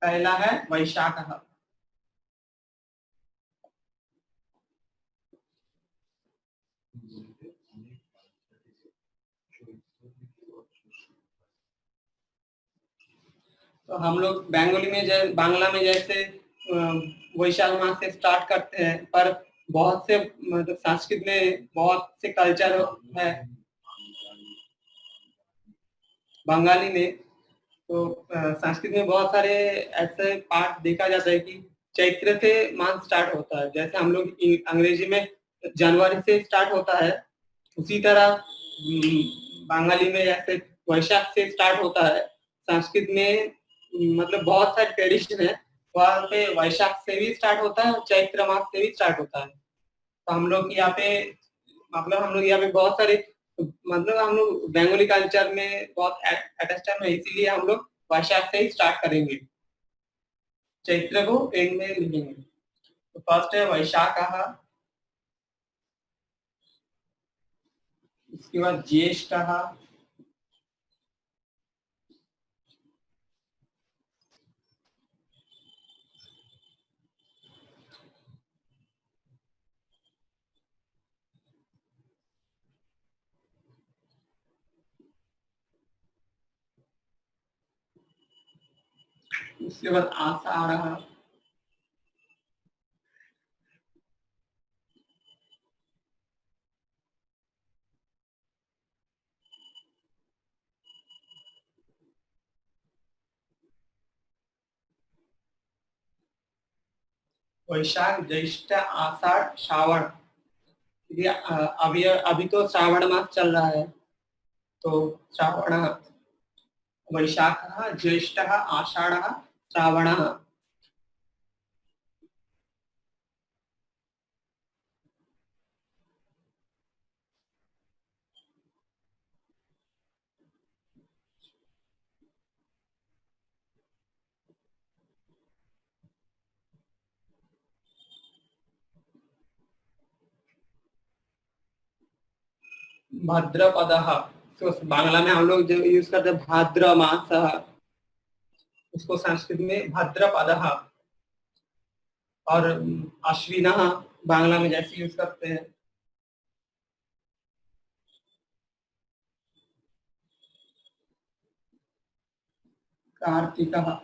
[SPEAKER 3] पहला है वैशाख। तो हम लोग बंगाली में बांग्ला में जैसे वैशाख मास से स्टार्ट करते हैं, पर बहुत से मतलब संस्कृत में बहुत से कल्चर है बंगाली में। तो संस्कृत में बहुत सारे ऐसे पार्ट देखा जाता है कि चैत्र से मास स्टार्ट होता है। जैसे हम लोग अंग्रेजी में जनवरी से स्टार्ट होता है, उसी तरह बंगाली में जैसे वैशाख से स्टार्ट होता है। संस्कृत में मतलब बहुत सारे ट्रेडिशन है, वहाँ पे वैशाख से भी स्टार्ट होता है और चैत्र मास से भी स्टार्ट होता है। तो हम लोग यहाँ पे बहुत सारे, मतलब हम लोग बंगाली कल्चर में बहुत अटैच्ड है, इसीलिए हम लोग वैशाख से ही स्टार्ट करेंगे, चैत्र को एंड में लिखेंगे। तो फर्स्ट है वैशाख, उसके बाद ज्येष्ठ, उसके बाद आषाढ़, वैशाख, ज्येष्ठ, आषाढ़, श्रावण। ये अभी तो श्रावण मास चल रहा है। तो श्रावण, वैशाख, ज्येष्ठ, आषाढ़, श्रावण। भाद्रपदः, तो बांग्ला में हम लोग जो यूज करते हैं भाद्र मासः, उसको संस्कृत में भाद्रपदः, और अश्विनः बांग्ला में जैसे यूज करते हैं। कार्तिकः,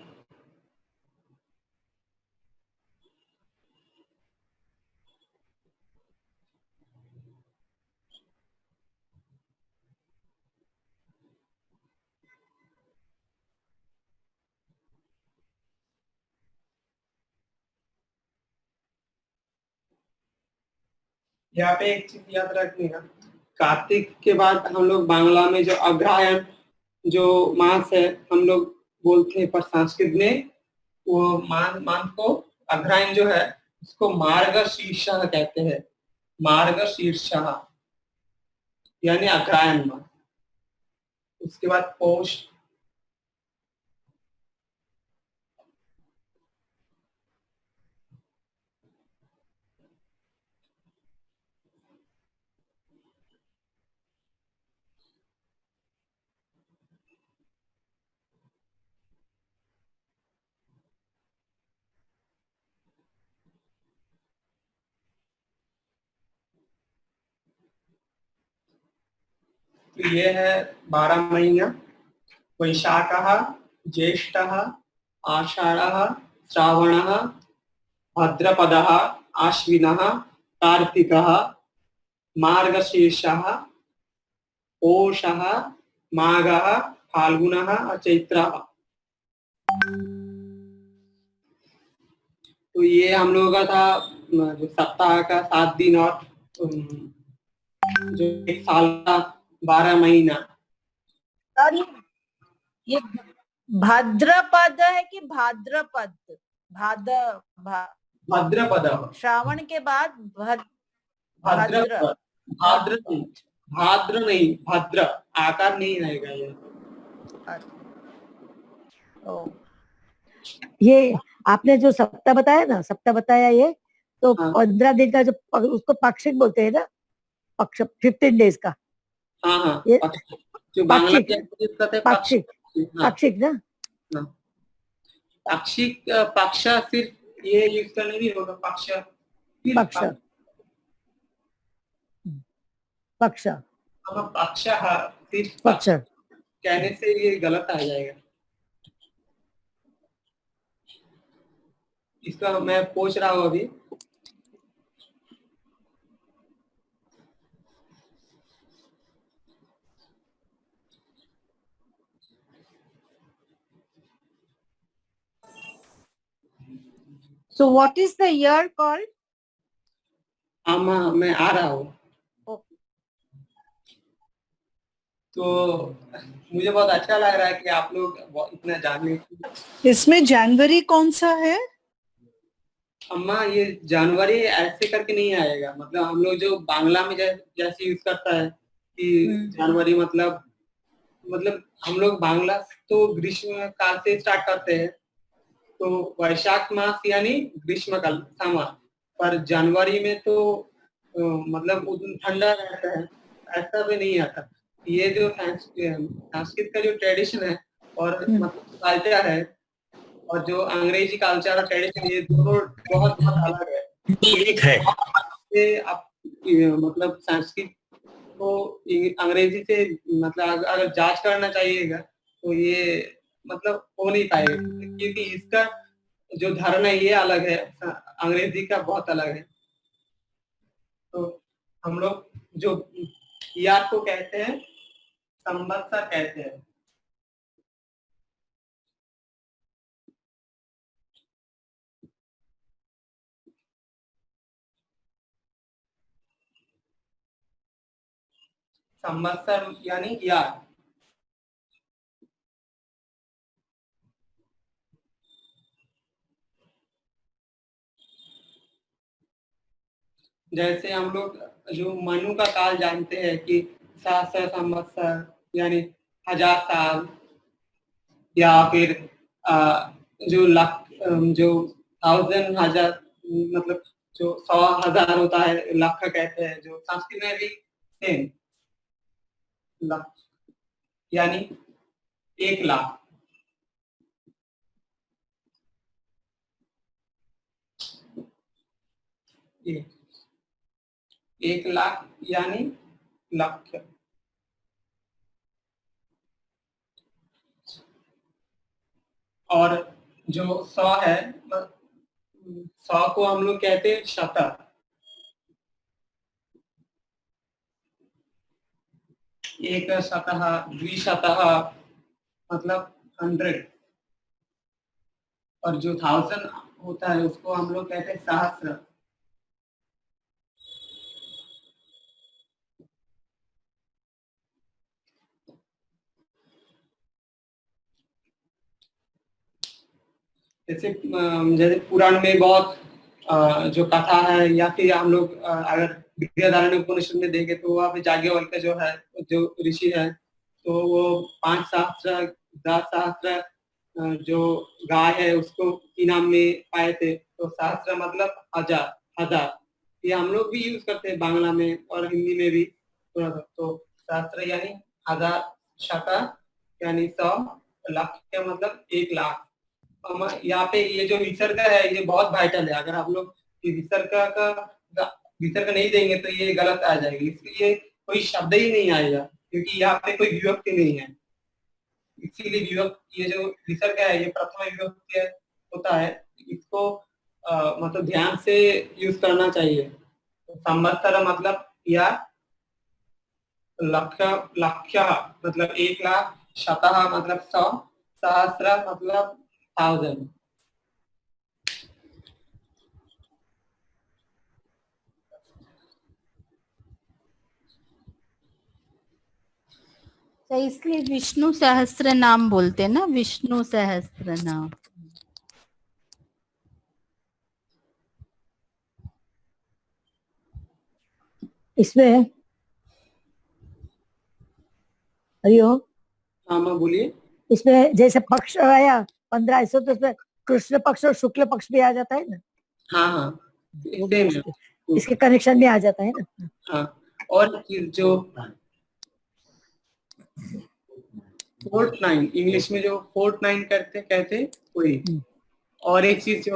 [SPEAKER 3] यहाँ पे एक चीज याद रखनी है, कार्तिक के बाद हम लोग बांग्ला में जो अग्रहायण जो मास है हम लोग बोलते हैं, पर संस्कृत में वो मास को अग्रहायण जो है उसको मार्गशीर्षः कहते हैं, मार्गशीर्षः यानी अग्रहायण मास। उसके बाद पौष, तो ये है 12 महीना, वैशाखः, ज्येष्ठः, आषाढ़ः, श्रावणः, भाद्रपदः, आश्विनः, कार्तिकः, मार्गशीर्षः, पौषः, माघः, फाल्गुनः और चैत्रः। तो ये हम लोगों का था जो सप्ताह का 7 दिन और जो एक साल का 12 महीना।
[SPEAKER 5] और ये भाद्रपद है कि भाद्रपद?
[SPEAKER 3] भाद्रपद,
[SPEAKER 5] श्रावण के बाद
[SPEAKER 3] भाद्र नहीं, भाद्र आकार नहीं आएगा ये।
[SPEAKER 5] ओ,
[SPEAKER 6] ये आपने जो सप्ताह बताया ना, सप्ताह बताया ये तो
[SPEAKER 3] हाँ।
[SPEAKER 6] 15 दिन का जो उसको पाक्षिक बोलते हैं ना, पक्ष 15 डेज का।
[SPEAKER 3] हाँ हाँ,
[SPEAKER 6] ये
[SPEAKER 3] जो बांग्ला
[SPEAKER 6] पाक्षिक,
[SPEAKER 3] के कहते हैं
[SPEAKER 6] पाक्षिक,
[SPEAKER 3] हाँ,
[SPEAKER 6] पाक्षिक ना,
[SPEAKER 3] पाक्षिक पक्ष सिर्फ ये यूज करने नहीं होगा, पक्ष
[SPEAKER 6] पक्ष पक्ष
[SPEAKER 3] पक्ष सिर्फ
[SPEAKER 6] पक्ष।
[SPEAKER 3] कहने से ये गलत आ जाएगा। इसका मैं पूछ रहा हूँ अभी।
[SPEAKER 1] So what is the year called?
[SPEAKER 3] मैं आ रहा हूँ।
[SPEAKER 1] Okay.
[SPEAKER 3] तो मुझे बहुत अच्छा लग रहा है कि आप लोग इतना जानने।
[SPEAKER 7] इसमें जनवरी कौन सा है?
[SPEAKER 3] अम्मा ये जनवरी ऐसे करके नहीं आएगा, मतलब हम लोग जो बांग्ला में जैसे यूज करता है कि जनवरी मतलब हम लोग बांग्ला तो ग्रीष्म काल से स्टार्ट करते हैं, तो वैशाख मास यानी ग्रीष्म काल समर, पर जनवरी में तो मतलब ठंडा रहता है, ऐसा भी नहीं आता। ये जो संस्कृत का जो ट्रेडिशन है और मतलब कल्चर है और जो अंग्रेजी कल्चर और ट्रेडिशन, ये दोनों बहुत अलग है।
[SPEAKER 8] एक है
[SPEAKER 3] आप मतलब संस्कृत को अंग्रेजी से मतलब अगर जांच करना चाहिएगा तो ये मतलब हो नहीं पाएगा, क्योंकि इसका जो धारणा ये अलग है, अंग्रेजी का बहुत अलग है। तो हम लोग जो ईयर को कहते हैं संवत्सर कहते हैं। संवत्सर यानी ईयर। जैसे हम लोग जो मनु का काल जानते हैं कि सहस्र संवत्सर यानी 1000 साल, या फिर जो लाख जो 1000 हजार मतलब जो 100,000 होता है लाख कहते हैं, जो संस्कृत में भी सेम। लाख यानी 1,00,000। ये 1,00,000 यानी लक्ष्य। और जो 100 है, 100 को हम लोग कहते हैं शत। एक शतः, द्विशतः मतलब 100। और जो 1000 होता है उसको हम लोग कहते हैं सहस्र। जैसे पुराण में बहुत जो कथा है, या फिर हम लोग अगर बृहदारण्यक उपनिषद में देखें तो वहाँ पे याज्ञवल्क्य जो है, जो ऋषि है, तो वो 5 सहस्त्र 10 सहस्त्र जो गाय है उसको इनाम में पाए थे। तो सहस्त्र मतलब हजार। ये हम लोग भी यूज करते हैं बांग्ला में और हिंदी में भी थोड़ा सा। तो सहस्त्र यानी 1000, शत यानी 100, लक्ष्य मतलब 1,00,000। यहाँ पे ये जो विसर्ग है ये बहुत वाइटल है। अगर आप लोग विसर्ग नहीं देंगे तो ये गलत आ जाएगी, इसलिए कोई शब्द ही नहीं आएगा, क्योंकि यहाँ पे कोई विभक्ति नहीं है। इसीलिए विभक्ति, ये जो विसर्ग है ये प्रथम विभक्ति होता है, इसको मतलब ध्यान से यूज करना चाहिए। संवत्सर मतलब या, लक्ष्य मतलब 1,00,000, शतः मतलब 100, सहस्र मतलब 1000।
[SPEAKER 4] तो इसलिए विष्णु सहस्त्र नाम बोलते हैं ना, विष्णु सहस्त्र नाम।
[SPEAKER 6] इसमें हरिओम।
[SPEAKER 3] हाँ माँ बोलिए।
[SPEAKER 6] इसमें जैसे पक्ष आया 1500, तो इसमें कृष्ण पक्ष और शुक्ल पक्ष भी आ जाता है ना।
[SPEAKER 3] हाँ हाँ,
[SPEAKER 6] वो भी
[SPEAKER 3] सेम है।
[SPEAKER 6] इसके कनेक्शन में आ जाता है ना।
[SPEAKER 3] हाँ, और जो 49 इंग्लिश में जो 49 कहते वही। और एक चीज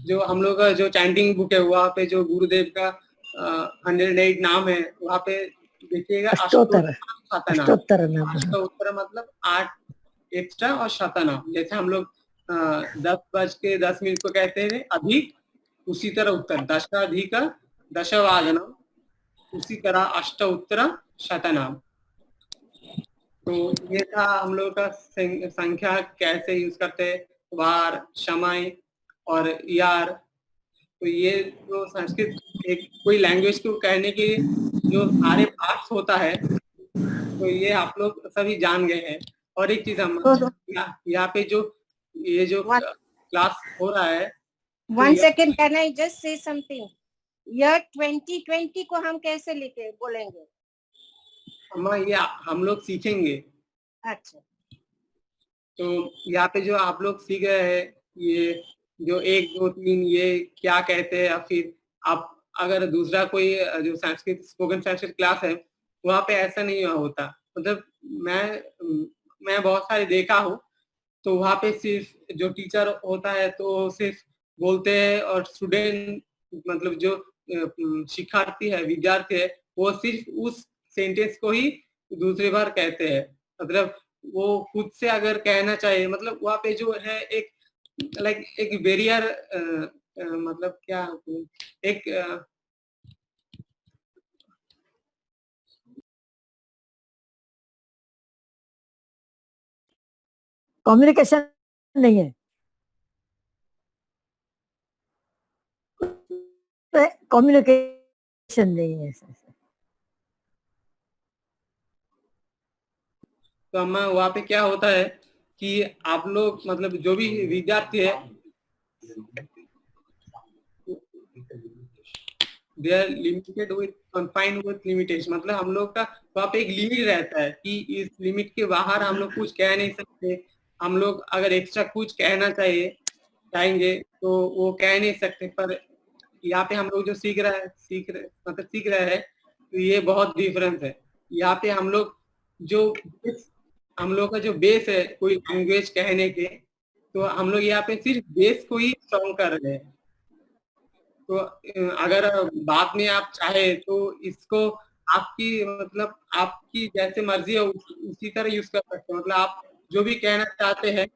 [SPEAKER 3] जो हम लोग का जो चैंटिंग बुक है वहाँ पे जो गुरुदेव का 108 नाम है, वहाँ पे देखिएगा
[SPEAKER 6] अष्टोत्तर नाम।
[SPEAKER 3] अष्टोत्तर मतलब 8 एक्स्ट्रा और शतनाम। जैसे हम लोग 10:10 को कहते हैं अधिक, उसी तरह उत्तर दशाधिक दशवादनम, उसी तरह अष्ट उत्तर शतनाम। तो ये था हम लोग का संख्या कैसे यूज करते हैं, वार, समय और यार। तो ये जो संस्कृत एक कोई लैंग्वेज को कहने के जो सारे पार्ट्स होता है, तो ये आप लोग सभी जान गए हैं। और एक चीज हम यहाँ पे जो ये जो क्लास हो रहा है,
[SPEAKER 1] 1 second, can I just say something? year 2020 को हम कैसे लिखे बोलेंगे?
[SPEAKER 3] ये हम लोग सीखेंगे।
[SPEAKER 1] अच्छा,
[SPEAKER 3] तो यहाँ पे जो आप लोग सीख रहे हैं, ये जो 1 2 3 ये क्या कहते हैं, या फिर आप अगर दूसरा कोई जो संस्कृत स्पोकन संस्कृत क्लास है वहाँ पे ऐसा नहीं होता। मतलब मैं बहुत सारे देखा हूँ, तो वहाँ पे सिर्फ जो टीचर होता है तो सिर्फ बोलते हैं, और स्टूडेंट मतलब जो शिक्षार्थी है, विद्यार्थी है, वो सिर्फ उस सेंटेंस को ही दूसरी बार कहते हैं। मतलब वो खुद से अगर कहना चाहिए, मतलब वहाँ पे जो है एक एक बैरियर, मतलब क्या एक
[SPEAKER 6] कम्युनिकेशन नहीं है, कम्युनिकेशन नहीं है।
[SPEAKER 3] तो अम्मा वहाँ पे क्या होता है कि आप लोग मतलब जो भी विद्यार्थी है, they are limited with confined with limitation। मतलब हम लोग का वहाँ पे एक लिमिट रहता है कि इस लिमिट के बाहर हम लोग कुछ कह नहीं सकते। हम लोग अगर एक्स्ट्रा कुछ कहना चाहेंगे तो वो कह नहीं सकते। पर यहाँ पे हम लोग जो सीख रहे हैं तो ये बहुत डिफरेंस है। यहाँ पे हम लोग का जो बेस है कोई लैंग्वेज कहने के, तो हम लोग यहाँ पे सिर्फ बेस को ही स्ट्रॉन्ग कर रहे हैं। तो अगर बाद में आप चाहे तो इसको आपकी जैसे मर्जी है उसी तरह यूज कर सकते हैं। मतलब आप जो भी कहना चाहते हैं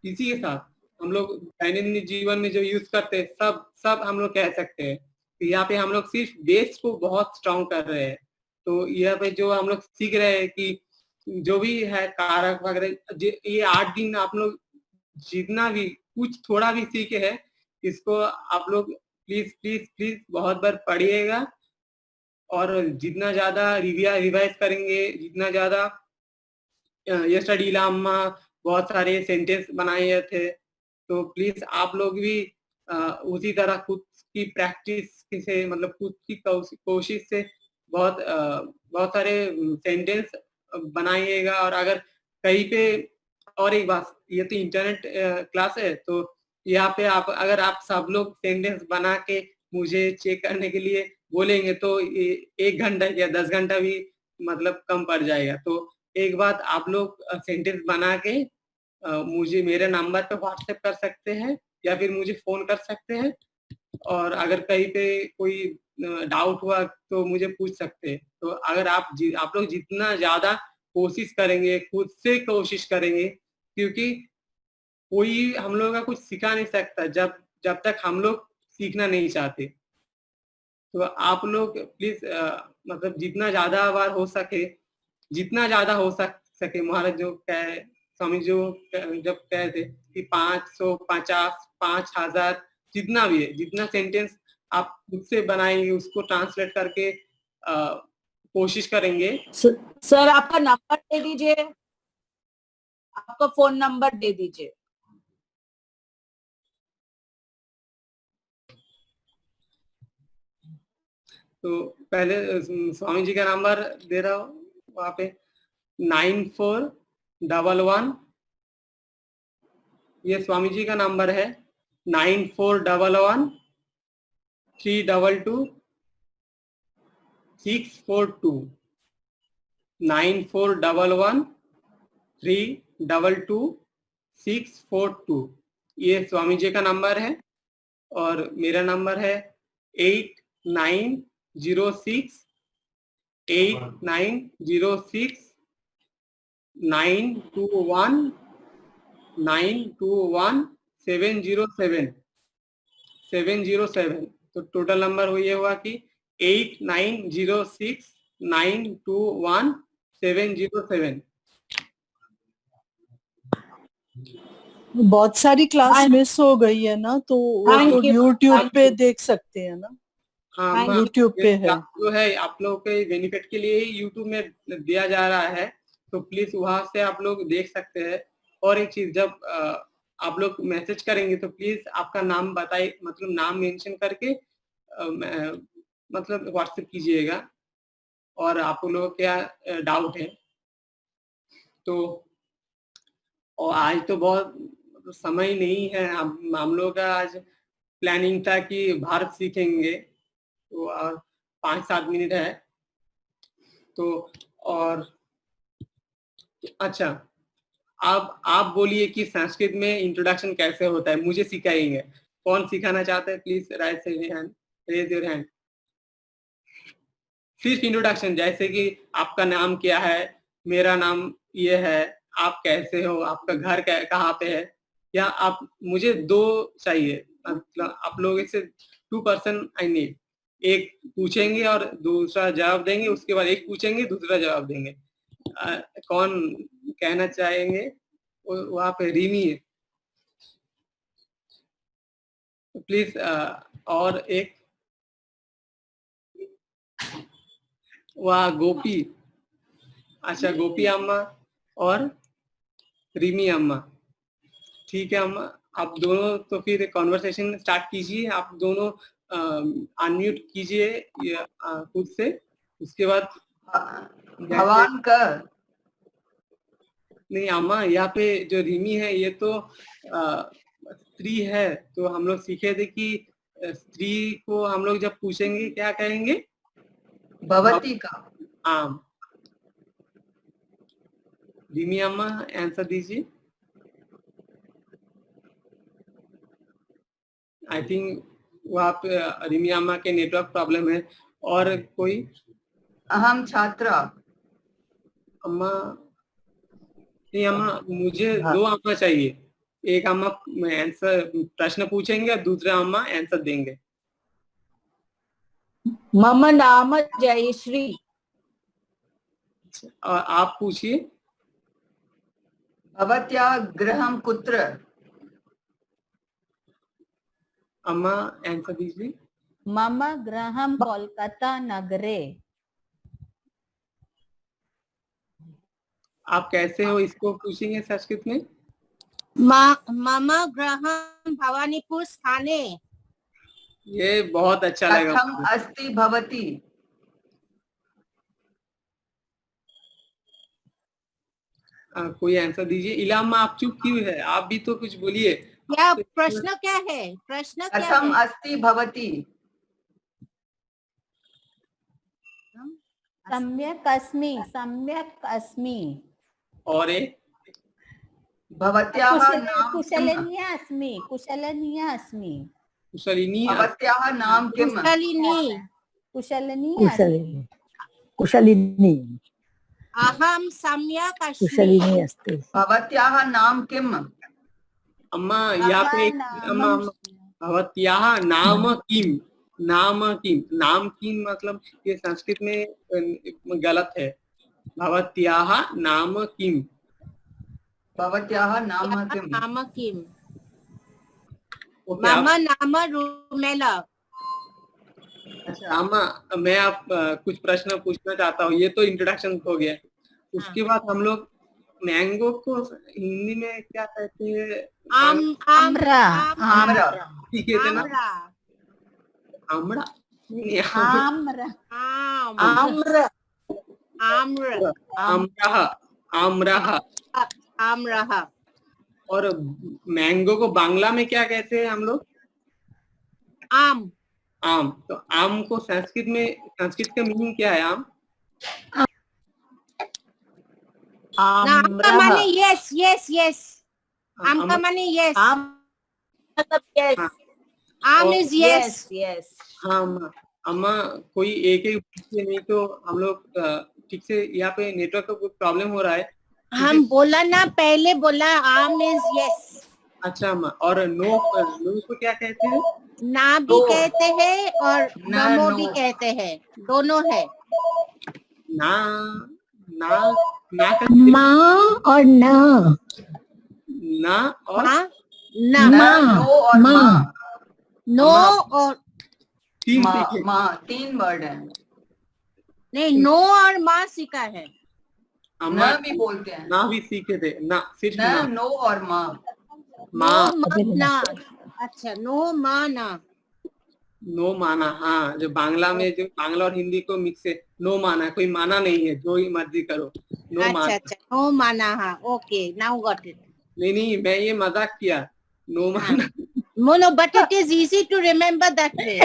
[SPEAKER 3] इसी के साथ हम लोग दैनंदिन जीवन में जो यूज करते हैं सब हम लोग कह सकते हैं। तो यहाँ पे हम लोग सिर्फ बेस को बहुत स्ट्रॉन्ग कर रहे हैं। तो यहाँ पे जो हम लोग सीख रहे हैं कि जो भी है कारक वगैरह, ये 8 दिन आप लोग जितना भी कुछ थोड़ा भी सीखे हैं, इसको आप लोग प्लीज प्लीज प्लीज बहुत बार पढ़िएगा। और जितना ज्यादा रिवाइज करेंगे, जितना ज्यादा यस्टरडे अम्मा बहुत सारे सेंटेंस बनाए थे, तो प्लीज आप लोग भी उसी तरह खुद की प्रैक्टिस से, मतलब खुद की कोशिश से बहुत सारे सेंटेंस बनाइएगा। और अगर कहीं पे, और एक बात, ये तो इंटरनेट क्लास है, तो यहाँ पे अगर आप सब लोग सेंटेंस बना के मुझे चेक करने के लिए बोलेंगे तो 1 घंटा या 10 घंटा भी मतलब कम पड़ जाएगा। तो एक बात, आप लोग सेंटेंस बना के मुझे मेरे नंबर पे व्हाट्सएप कर सकते हैं या फिर मुझे फोन कर सकते हैं। और अगर कहीं पे कोई डाउट हुआ तो मुझे पूछ सकते हैं। तो अगर आप लोग जितना ज्यादा कोशिश करेंगे, खुद से कोशिश करेंगे, क्योंकि कोई हम लोग का कुछ सिखा नहीं सकता जब तक हम लोग सीखना नहीं चाहते। तो आप लोग प्लीज मतलब जितना ज्यादा बार हो सके, जितना ज्यादा हो सके, महाराज जो कहे, स्वामी जो जब कहे थे कि 550, 5000, जितना भी है, जितना सेंटेंस आप खुद से बनाएंगे उसको ट्रांसलेट करके कोशिश करेंगे।
[SPEAKER 5] सर आपका नंबर दे दीजिए, आपका फोन नंबर दे दीजिए।
[SPEAKER 3] तो पहले स्वामी जी का नंबर दे रहा हूँ वहां पे, 9411, ये स्वामी जी का नंबर है, 9411 322 642, 9411 322 642, ये स्वामी जी का नंबर है। और मेरा नंबर है 8906 921 707। तो टोटल नंबर ये हुआ कि 8906 921 707।
[SPEAKER 7] बहुत सारी क्लास मिस हो गई है ना, तो वो तो यूट्यूब पे देख सकते हैं ना।
[SPEAKER 3] हाँ,
[SPEAKER 7] यूट्यूब पे है
[SPEAKER 3] जो है आप लोगों के बेनिफिट के लिए ही यूट्यूब में दिया जा रहा है, तो प्लीज वहां से आप लोग देख सकते हैं। और एक चीज, जब आप लोग मैसेज करेंगे तो प्लीज आपका नाम बताइए, मतलब नाम मेंशन करके मतलब व्हाट्सएप कीजिएगा। और आप लोगों को क्या डाउट है तो, और आज तो बहुत समय नहीं है, हम लोग का आज प्लानिंग था कि भारत सीखेंगे, तो 5-7 मिनट है। तो और अच्छा, आप बोलिए कि संस्कृत में इंट्रोडक्शन कैसे होता है, मुझे सिखाएंगे। कौन सिखाना चाहता है? Please raise your hand. सिर्फ इंट्रोडक्शन, जैसे कि आपका नाम क्या है, मेरा नाम ये है, आप कैसे हो, आपका घर कहाँ पे है, या आप, मुझे 2 चाहिए, मतलब आप लोग से 2 पर्सन आई नीड। एक पूछेंगे और दूसरा जवाब देंगे, उसके बाद एक पूछेंगे दूसरा जवाब देंगे। कौन कहना चाहेंगे? वहाँ पे रिमी है, प्लीज। और एक वहाँ गोपी, अच्छा गोपी अम्मा और रिमी अम्मा, ठीक है अम्मा। आप दोनों तो फिर कॉन्वर्सेशन स्टार्ट कीजिए, आप दोनों अनम्यूट कीजिए खुद से, उसके बाद
[SPEAKER 5] भगवान कर।
[SPEAKER 3] नहीं अम्मा, यहाँ पे जो रिमी है ये तो स्त्री है, तो हम लोग सीखे थे कि स्त्री को हम लोग जब पूछेंगे क्या कहेंगे?
[SPEAKER 5] भवती का
[SPEAKER 3] आम। रिमी अम्मा आंसर दीजिए। आई थिंक वहाँ पे रिमी अम्मा के नेटवर्क प्रॉब्लम है। और कोई?
[SPEAKER 5] अहम छात्रा
[SPEAKER 3] अम्मा नहीं, अम्मा मुझे दो अम्मा चाहिए। एक अम्मा आंसर प्रश्न पूछेंगे और दूसरा अम्मा आंसर देंगे।
[SPEAKER 5] मम नाम जयश्री
[SPEAKER 3] और आप पूछिए।
[SPEAKER 5] भवत्याः गृहं कुत्र
[SPEAKER 3] अम्मा आंसर दीजिए।
[SPEAKER 4] मम गृहं कोलकाता नगरे।
[SPEAKER 3] आप कैसे हो इसको पूछेंगे संस्कृत में।
[SPEAKER 1] मम गृहं भवानीपुर स्थाने।
[SPEAKER 3] ये बहुत अच्छा लगा।
[SPEAKER 5] कथम अस्ति भवती
[SPEAKER 3] कोई आंसर दीजिए। इलामा आप चुप क्यों है? आप भी तो कुछ बोलिए।
[SPEAKER 1] क्या प्रश्न क्या है? प्रश्न क्या
[SPEAKER 5] कथम
[SPEAKER 1] है?
[SPEAKER 5] अस्ति भवती
[SPEAKER 4] सम्यक अस्मि, सम्यक अस्मि।
[SPEAKER 3] और एक
[SPEAKER 5] भवत्याः नाम
[SPEAKER 4] कुशलिनी अस्मि, कुशलिनी अस्मि।
[SPEAKER 3] कुशलिनी।
[SPEAKER 5] भवत्याः नाम किम
[SPEAKER 1] कुशलिनी।
[SPEAKER 4] कुशलिनी
[SPEAKER 6] कुशलिनी कुशलिनी
[SPEAKER 1] अहम सम्यक अस्मि।
[SPEAKER 6] कुशलिनी अस्ति।
[SPEAKER 5] भवत्याः नाम किम
[SPEAKER 3] अम्मा यहाँ पे अम्मा भवत्याः नाम किम। नाम किम, नाम किम मतलब ये संस्कृत में गलत है। भवत्याः नाम किम।
[SPEAKER 5] भवत्याः नाम किम
[SPEAKER 1] नाम किम?
[SPEAKER 3] ओके,
[SPEAKER 1] मम नाम रुमेला।
[SPEAKER 3] अच्छा अम्मा मैं आप कुछ प्रश्न पूछना चाहता हूँ। ये तो इंट्रोडक्शन हो गया। उसके बाद हम लोग मैंगो को हिंदी में क्या कहते हैं?
[SPEAKER 4] आम्रा,
[SPEAKER 5] आम्रा
[SPEAKER 3] सीखे थे ना? आमड़ा नहीं,
[SPEAKER 4] आम्रा,
[SPEAKER 1] आम्र। आम्र।
[SPEAKER 3] आमराह। आमराह।
[SPEAKER 1] आम्रः।
[SPEAKER 3] और मैंगो को बांग्ला में क्या कहते हैं हम लोग?
[SPEAKER 1] आम।
[SPEAKER 3] आम। तो आम को संस्कृत का मीनिंग क्या है? आम
[SPEAKER 1] आम का माने यस यस यस। आम का
[SPEAKER 3] आम-
[SPEAKER 1] माने यस।
[SPEAKER 5] आम मतलब यस
[SPEAKER 1] आम इज यस।
[SPEAKER 5] यस
[SPEAKER 3] हाँ अम्मा। अम्मा कोई एक ही पूछिए, नहीं तो हम लोग ठीक से यहाँ पे नेटवर्क का कुछ प्रॉब्लम हो रहा है।
[SPEAKER 1] हम बोला ना, पहले बोला आम इज यस।
[SPEAKER 3] अच्छा अम्मा। और नो को क्या कहते हैं?
[SPEAKER 1] ना भी कहते हैं और
[SPEAKER 5] ना,
[SPEAKER 1] नमो
[SPEAKER 5] नो।
[SPEAKER 1] भी कहते हैं, दोनों है।
[SPEAKER 3] ना ना ना का
[SPEAKER 6] माँ और ना
[SPEAKER 3] ना और
[SPEAKER 1] हाँ ना।
[SPEAKER 5] नो और माँ
[SPEAKER 1] नो और
[SPEAKER 3] तीन
[SPEAKER 5] माँ
[SPEAKER 3] सीखे।
[SPEAKER 5] माँ तीन वर्ड है
[SPEAKER 1] नहीं, नो और माँ सीखा है।
[SPEAKER 3] अम्मा
[SPEAKER 5] न भी बोलते हैं
[SPEAKER 3] ना भी सीखे थे ना, सिर्फ
[SPEAKER 5] न
[SPEAKER 3] ना।
[SPEAKER 5] नो और माँ
[SPEAKER 3] माँ
[SPEAKER 1] नो ना। अच्छा, नो माँ ना।
[SPEAKER 3] नो माना। हाँ, जो बांग्ला में जो बांग्ला और हिंदी को मिक्स है। नो माना, कोई माना नहीं है, जो ही मर्जी करो। नो
[SPEAKER 1] अच्छा
[SPEAKER 3] माना।
[SPEAKER 1] अच्छा, नो माना। हाँ, ओके, नाउ गॉट इट।
[SPEAKER 3] नहीं मैं ये मजाक किया। नो माना।
[SPEAKER 1] No, but it is easy to remember that way.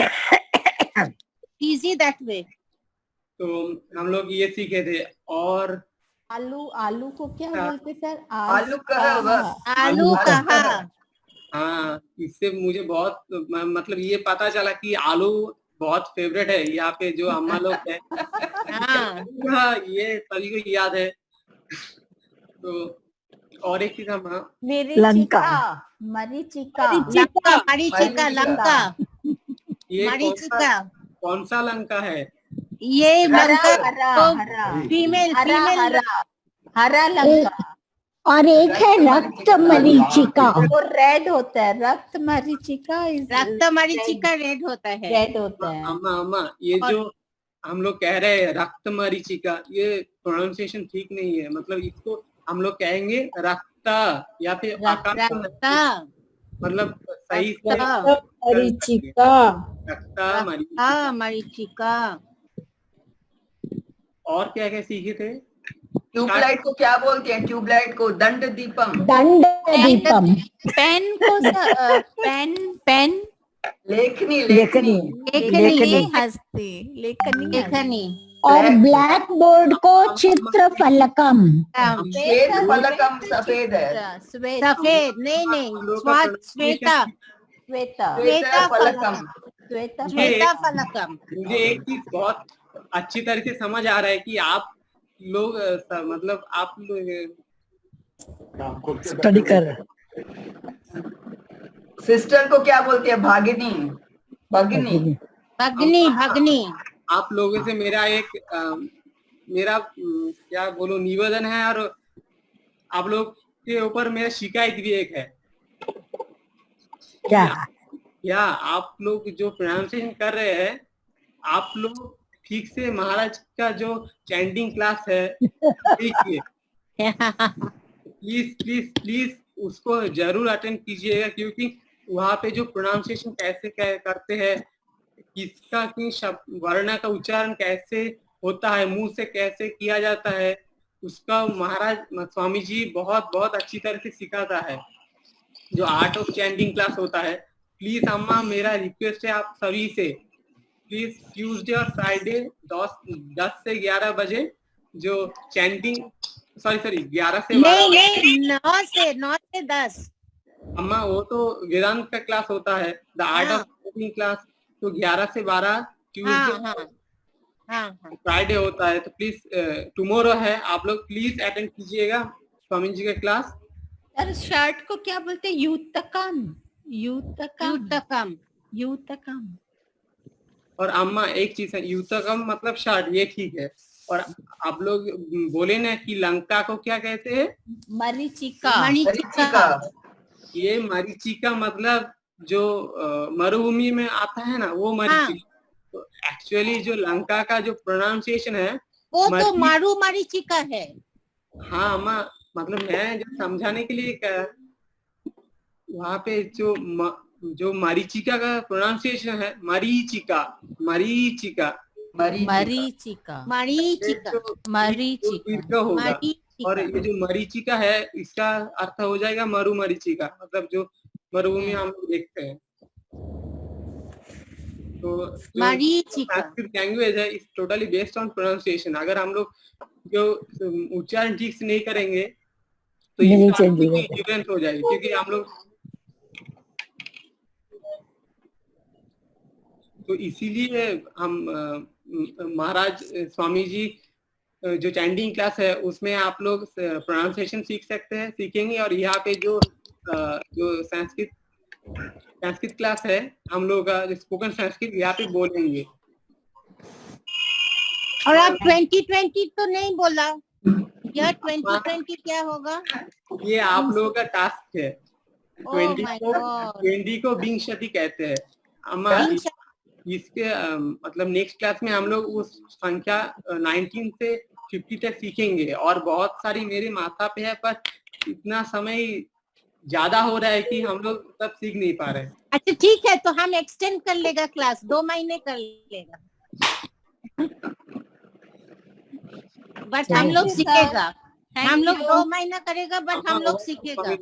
[SPEAKER 1] Easy that way.
[SPEAKER 3] तो हम लोग ये सीखे थे। और
[SPEAKER 4] आलू, आलू को क्या
[SPEAKER 3] हाँ।
[SPEAKER 4] बोलते सर?
[SPEAKER 5] आलू कहा
[SPEAKER 1] आलू कहा।
[SPEAKER 3] हाँ, इससे मुझे बहुत मतलब ये पता चला कि आलू बहुत फेवरेट है यहाँ पे जो अम्मा लोग हैं।
[SPEAKER 1] हाँ,
[SPEAKER 3] ये सभी को याद है। तो और एक चीज अम्मा,
[SPEAKER 6] लंका।
[SPEAKER 4] मरीचिका,
[SPEAKER 1] लंका, मरीचिका, लंका,
[SPEAKER 3] ये
[SPEAKER 1] मरीचिका।
[SPEAKER 3] कौन सा लंका है?
[SPEAKER 1] ये लंका
[SPEAKER 4] हरा,
[SPEAKER 1] तो
[SPEAKER 4] हरा,
[SPEAKER 1] फीमेल
[SPEAKER 4] हरा,
[SPEAKER 1] फीमेल
[SPEAKER 4] हरा, हरा लंका।
[SPEAKER 6] और एक है रक्त मरीचिका।
[SPEAKER 4] वो रेड होता है, रक्त मरीचिका।
[SPEAKER 1] रक्त मरीचिका रेड होता है।
[SPEAKER 4] रेड होता है।
[SPEAKER 3] अम्मा ये जो हम लोग कह रहे हैं रक्त मरीचिका, ये प्रोनाउंसिएशन ठीक नहीं है। मतलब इसको हम लोग कहेंगे रक्ता या फिर आकाश, मतलब सही से
[SPEAKER 6] मरीचिका।
[SPEAKER 3] रक्ता मरीचिका।
[SPEAKER 1] हाँ, मरीचिका।
[SPEAKER 3] और क्या क्या सीखे थे?
[SPEAKER 5] ट्यूबलाइट को क्या बोलते हैं? ट्यूबलाइट को दंड दीपम।
[SPEAKER 6] दंड दीपम।
[SPEAKER 4] पेन को पेन, पेन,
[SPEAKER 5] लेखनी
[SPEAKER 6] लेखनी
[SPEAKER 1] लेखनी
[SPEAKER 4] हस्ती लेखनी
[SPEAKER 1] लेखनी
[SPEAKER 8] और ब्लैक बोर्ड को चित्र फलकम।
[SPEAKER 5] श्वेत फलकम सफेद है।
[SPEAKER 4] श्वेत
[SPEAKER 1] सफेद नहीं श्वेता
[SPEAKER 4] श्वेता
[SPEAKER 1] श्वेता
[SPEAKER 5] फलकम।
[SPEAKER 4] श्वेता
[SPEAKER 1] श्वेता फलकम।
[SPEAKER 3] मुझे एक चीज बहुत अच्छी तरह से समझ आ रहा है कि आप लोग मतलब आप लोग
[SPEAKER 6] स्टडी कर।
[SPEAKER 5] सिस्टर को क्या बोलते हैं? भागिनी भगिनी
[SPEAKER 1] भगनी भगनी।
[SPEAKER 3] आप लोगों से मेरा एक मेरा क्या बोलो निवेदन है, और आप लोग के ऊपर मेरा शिकायत भी एक है।
[SPEAKER 6] क्या
[SPEAKER 3] आप लोग जो प्रोनाउंसिएशन कर रहे हैं, आप लोग ठीक से महाराज का जो चैंटिंग क्लास है देखिए। प्लीज प्लीज प्लीज उसको जरूर अटेंड कीजिएगा, क्योंकि वहाँ पे जो प्रोनाउंसिएशन कैसे करते हैं, किसका किन शब्द वर्ण का उच्चारण कैसे होता है, मुंह से कैसे किया जाता है, उसका महाराज स्वामी जी बहुत बहुत अच्छी तरह से सिखाता है। जो आर्ट ऑफ चैंटिंग क्लास होता है, प्लीज अम्मा मेरा रिक्वेस्ट है आप सभी से, प्लीज ट्यूसडे और फ्राइडे 10 से 11 बजे जो चैंटिंग सॉरी 11 से 12
[SPEAKER 1] नहीं 9 से 10।
[SPEAKER 3] अम्मा वो तो वेदांत का क्लास होता है, the art of chanting class, तो 11 से 12 ट्यूसडे फ्राइडे होता है। तो प्लीज टुमारो है, आप लोग प्लीज अटेंड कीजिएगा स्वामी जी का क्लास।
[SPEAKER 4] सर शर्ट को क्या बोलते हैं? यूतकम
[SPEAKER 1] यूतकम।
[SPEAKER 4] यूतकम।
[SPEAKER 3] और अम्मा एक चीज है, यूतकम मतलब शर्ट, ये ठीक है। और आप लोग बोले ना कि लंका को क्या कहते हैं?
[SPEAKER 4] मरीचिका।
[SPEAKER 1] मरीचिका।
[SPEAKER 3] ये मरीचिका मतलब जो मरुभूमि में आता है ना, वो मरीचिका। तो एक्चुअली जो लंका का जो प्रोनाउंसिएशन है
[SPEAKER 1] वो तो मारू मरीचिका है।
[SPEAKER 3] हाँ अम्मा, मतलब मैं जो समझाने के लिए वहाँ पे जो मरीचिका का प्रोनाउंसिएशन है मरीचिका मरीचिका
[SPEAKER 4] मरीचिका
[SPEAKER 3] मरीचिका होगा। और ये जो मरीचिका है इसका अर्थ हो जाएगा मरु मरीचिका, मतलब जो मरुभूमि हम लोग देखते हैं। तो संस्कृत लैंग्वेज है is totally based on pronunciation. अगर हम लोग जो उच्चारण ठीक से नहीं करेंगे तो इसका डिफरेंस हो जाएगी, क्योंकि हम लोग तो इसीलिए हम महाराज स्वामी जी जो चैंटिंग क्लास है उसमें आप लोग प्रोनाउंसिएशन सीखेंगे। और यहाँ पे जो संस्कृत क्लास है हम लोग का स्पोकन संस्कृत यहाँ पे बोलेंगे।
[SPEAKER 1] और आप 2020 तो नहीं बोला, यह 2020 क्या होगा?
[SPEAKER 3] ये आप लोगों का टास्क है। 20 को विंशति कहते हैं अम्मा। इसके मतलब नेक्स्ट क्लास में हम लोग उस संख्या 19 से 50 तक सीखेंगे। और बहुत सारी मेरे माथा पे है, पर इतना समय ज्यादा हो रहा है कि हम लोग तब सीख नहीं पा रहे।
[SPEAKER 1] अच्छा ठीक है, तो हम एक्सटेंड कर लेगा क्लास, 2 महीने कर लेगा, बट हम लोग सीखेगा। हम लोग 2 महीना करेगा, बट हम लोग सीखेगा।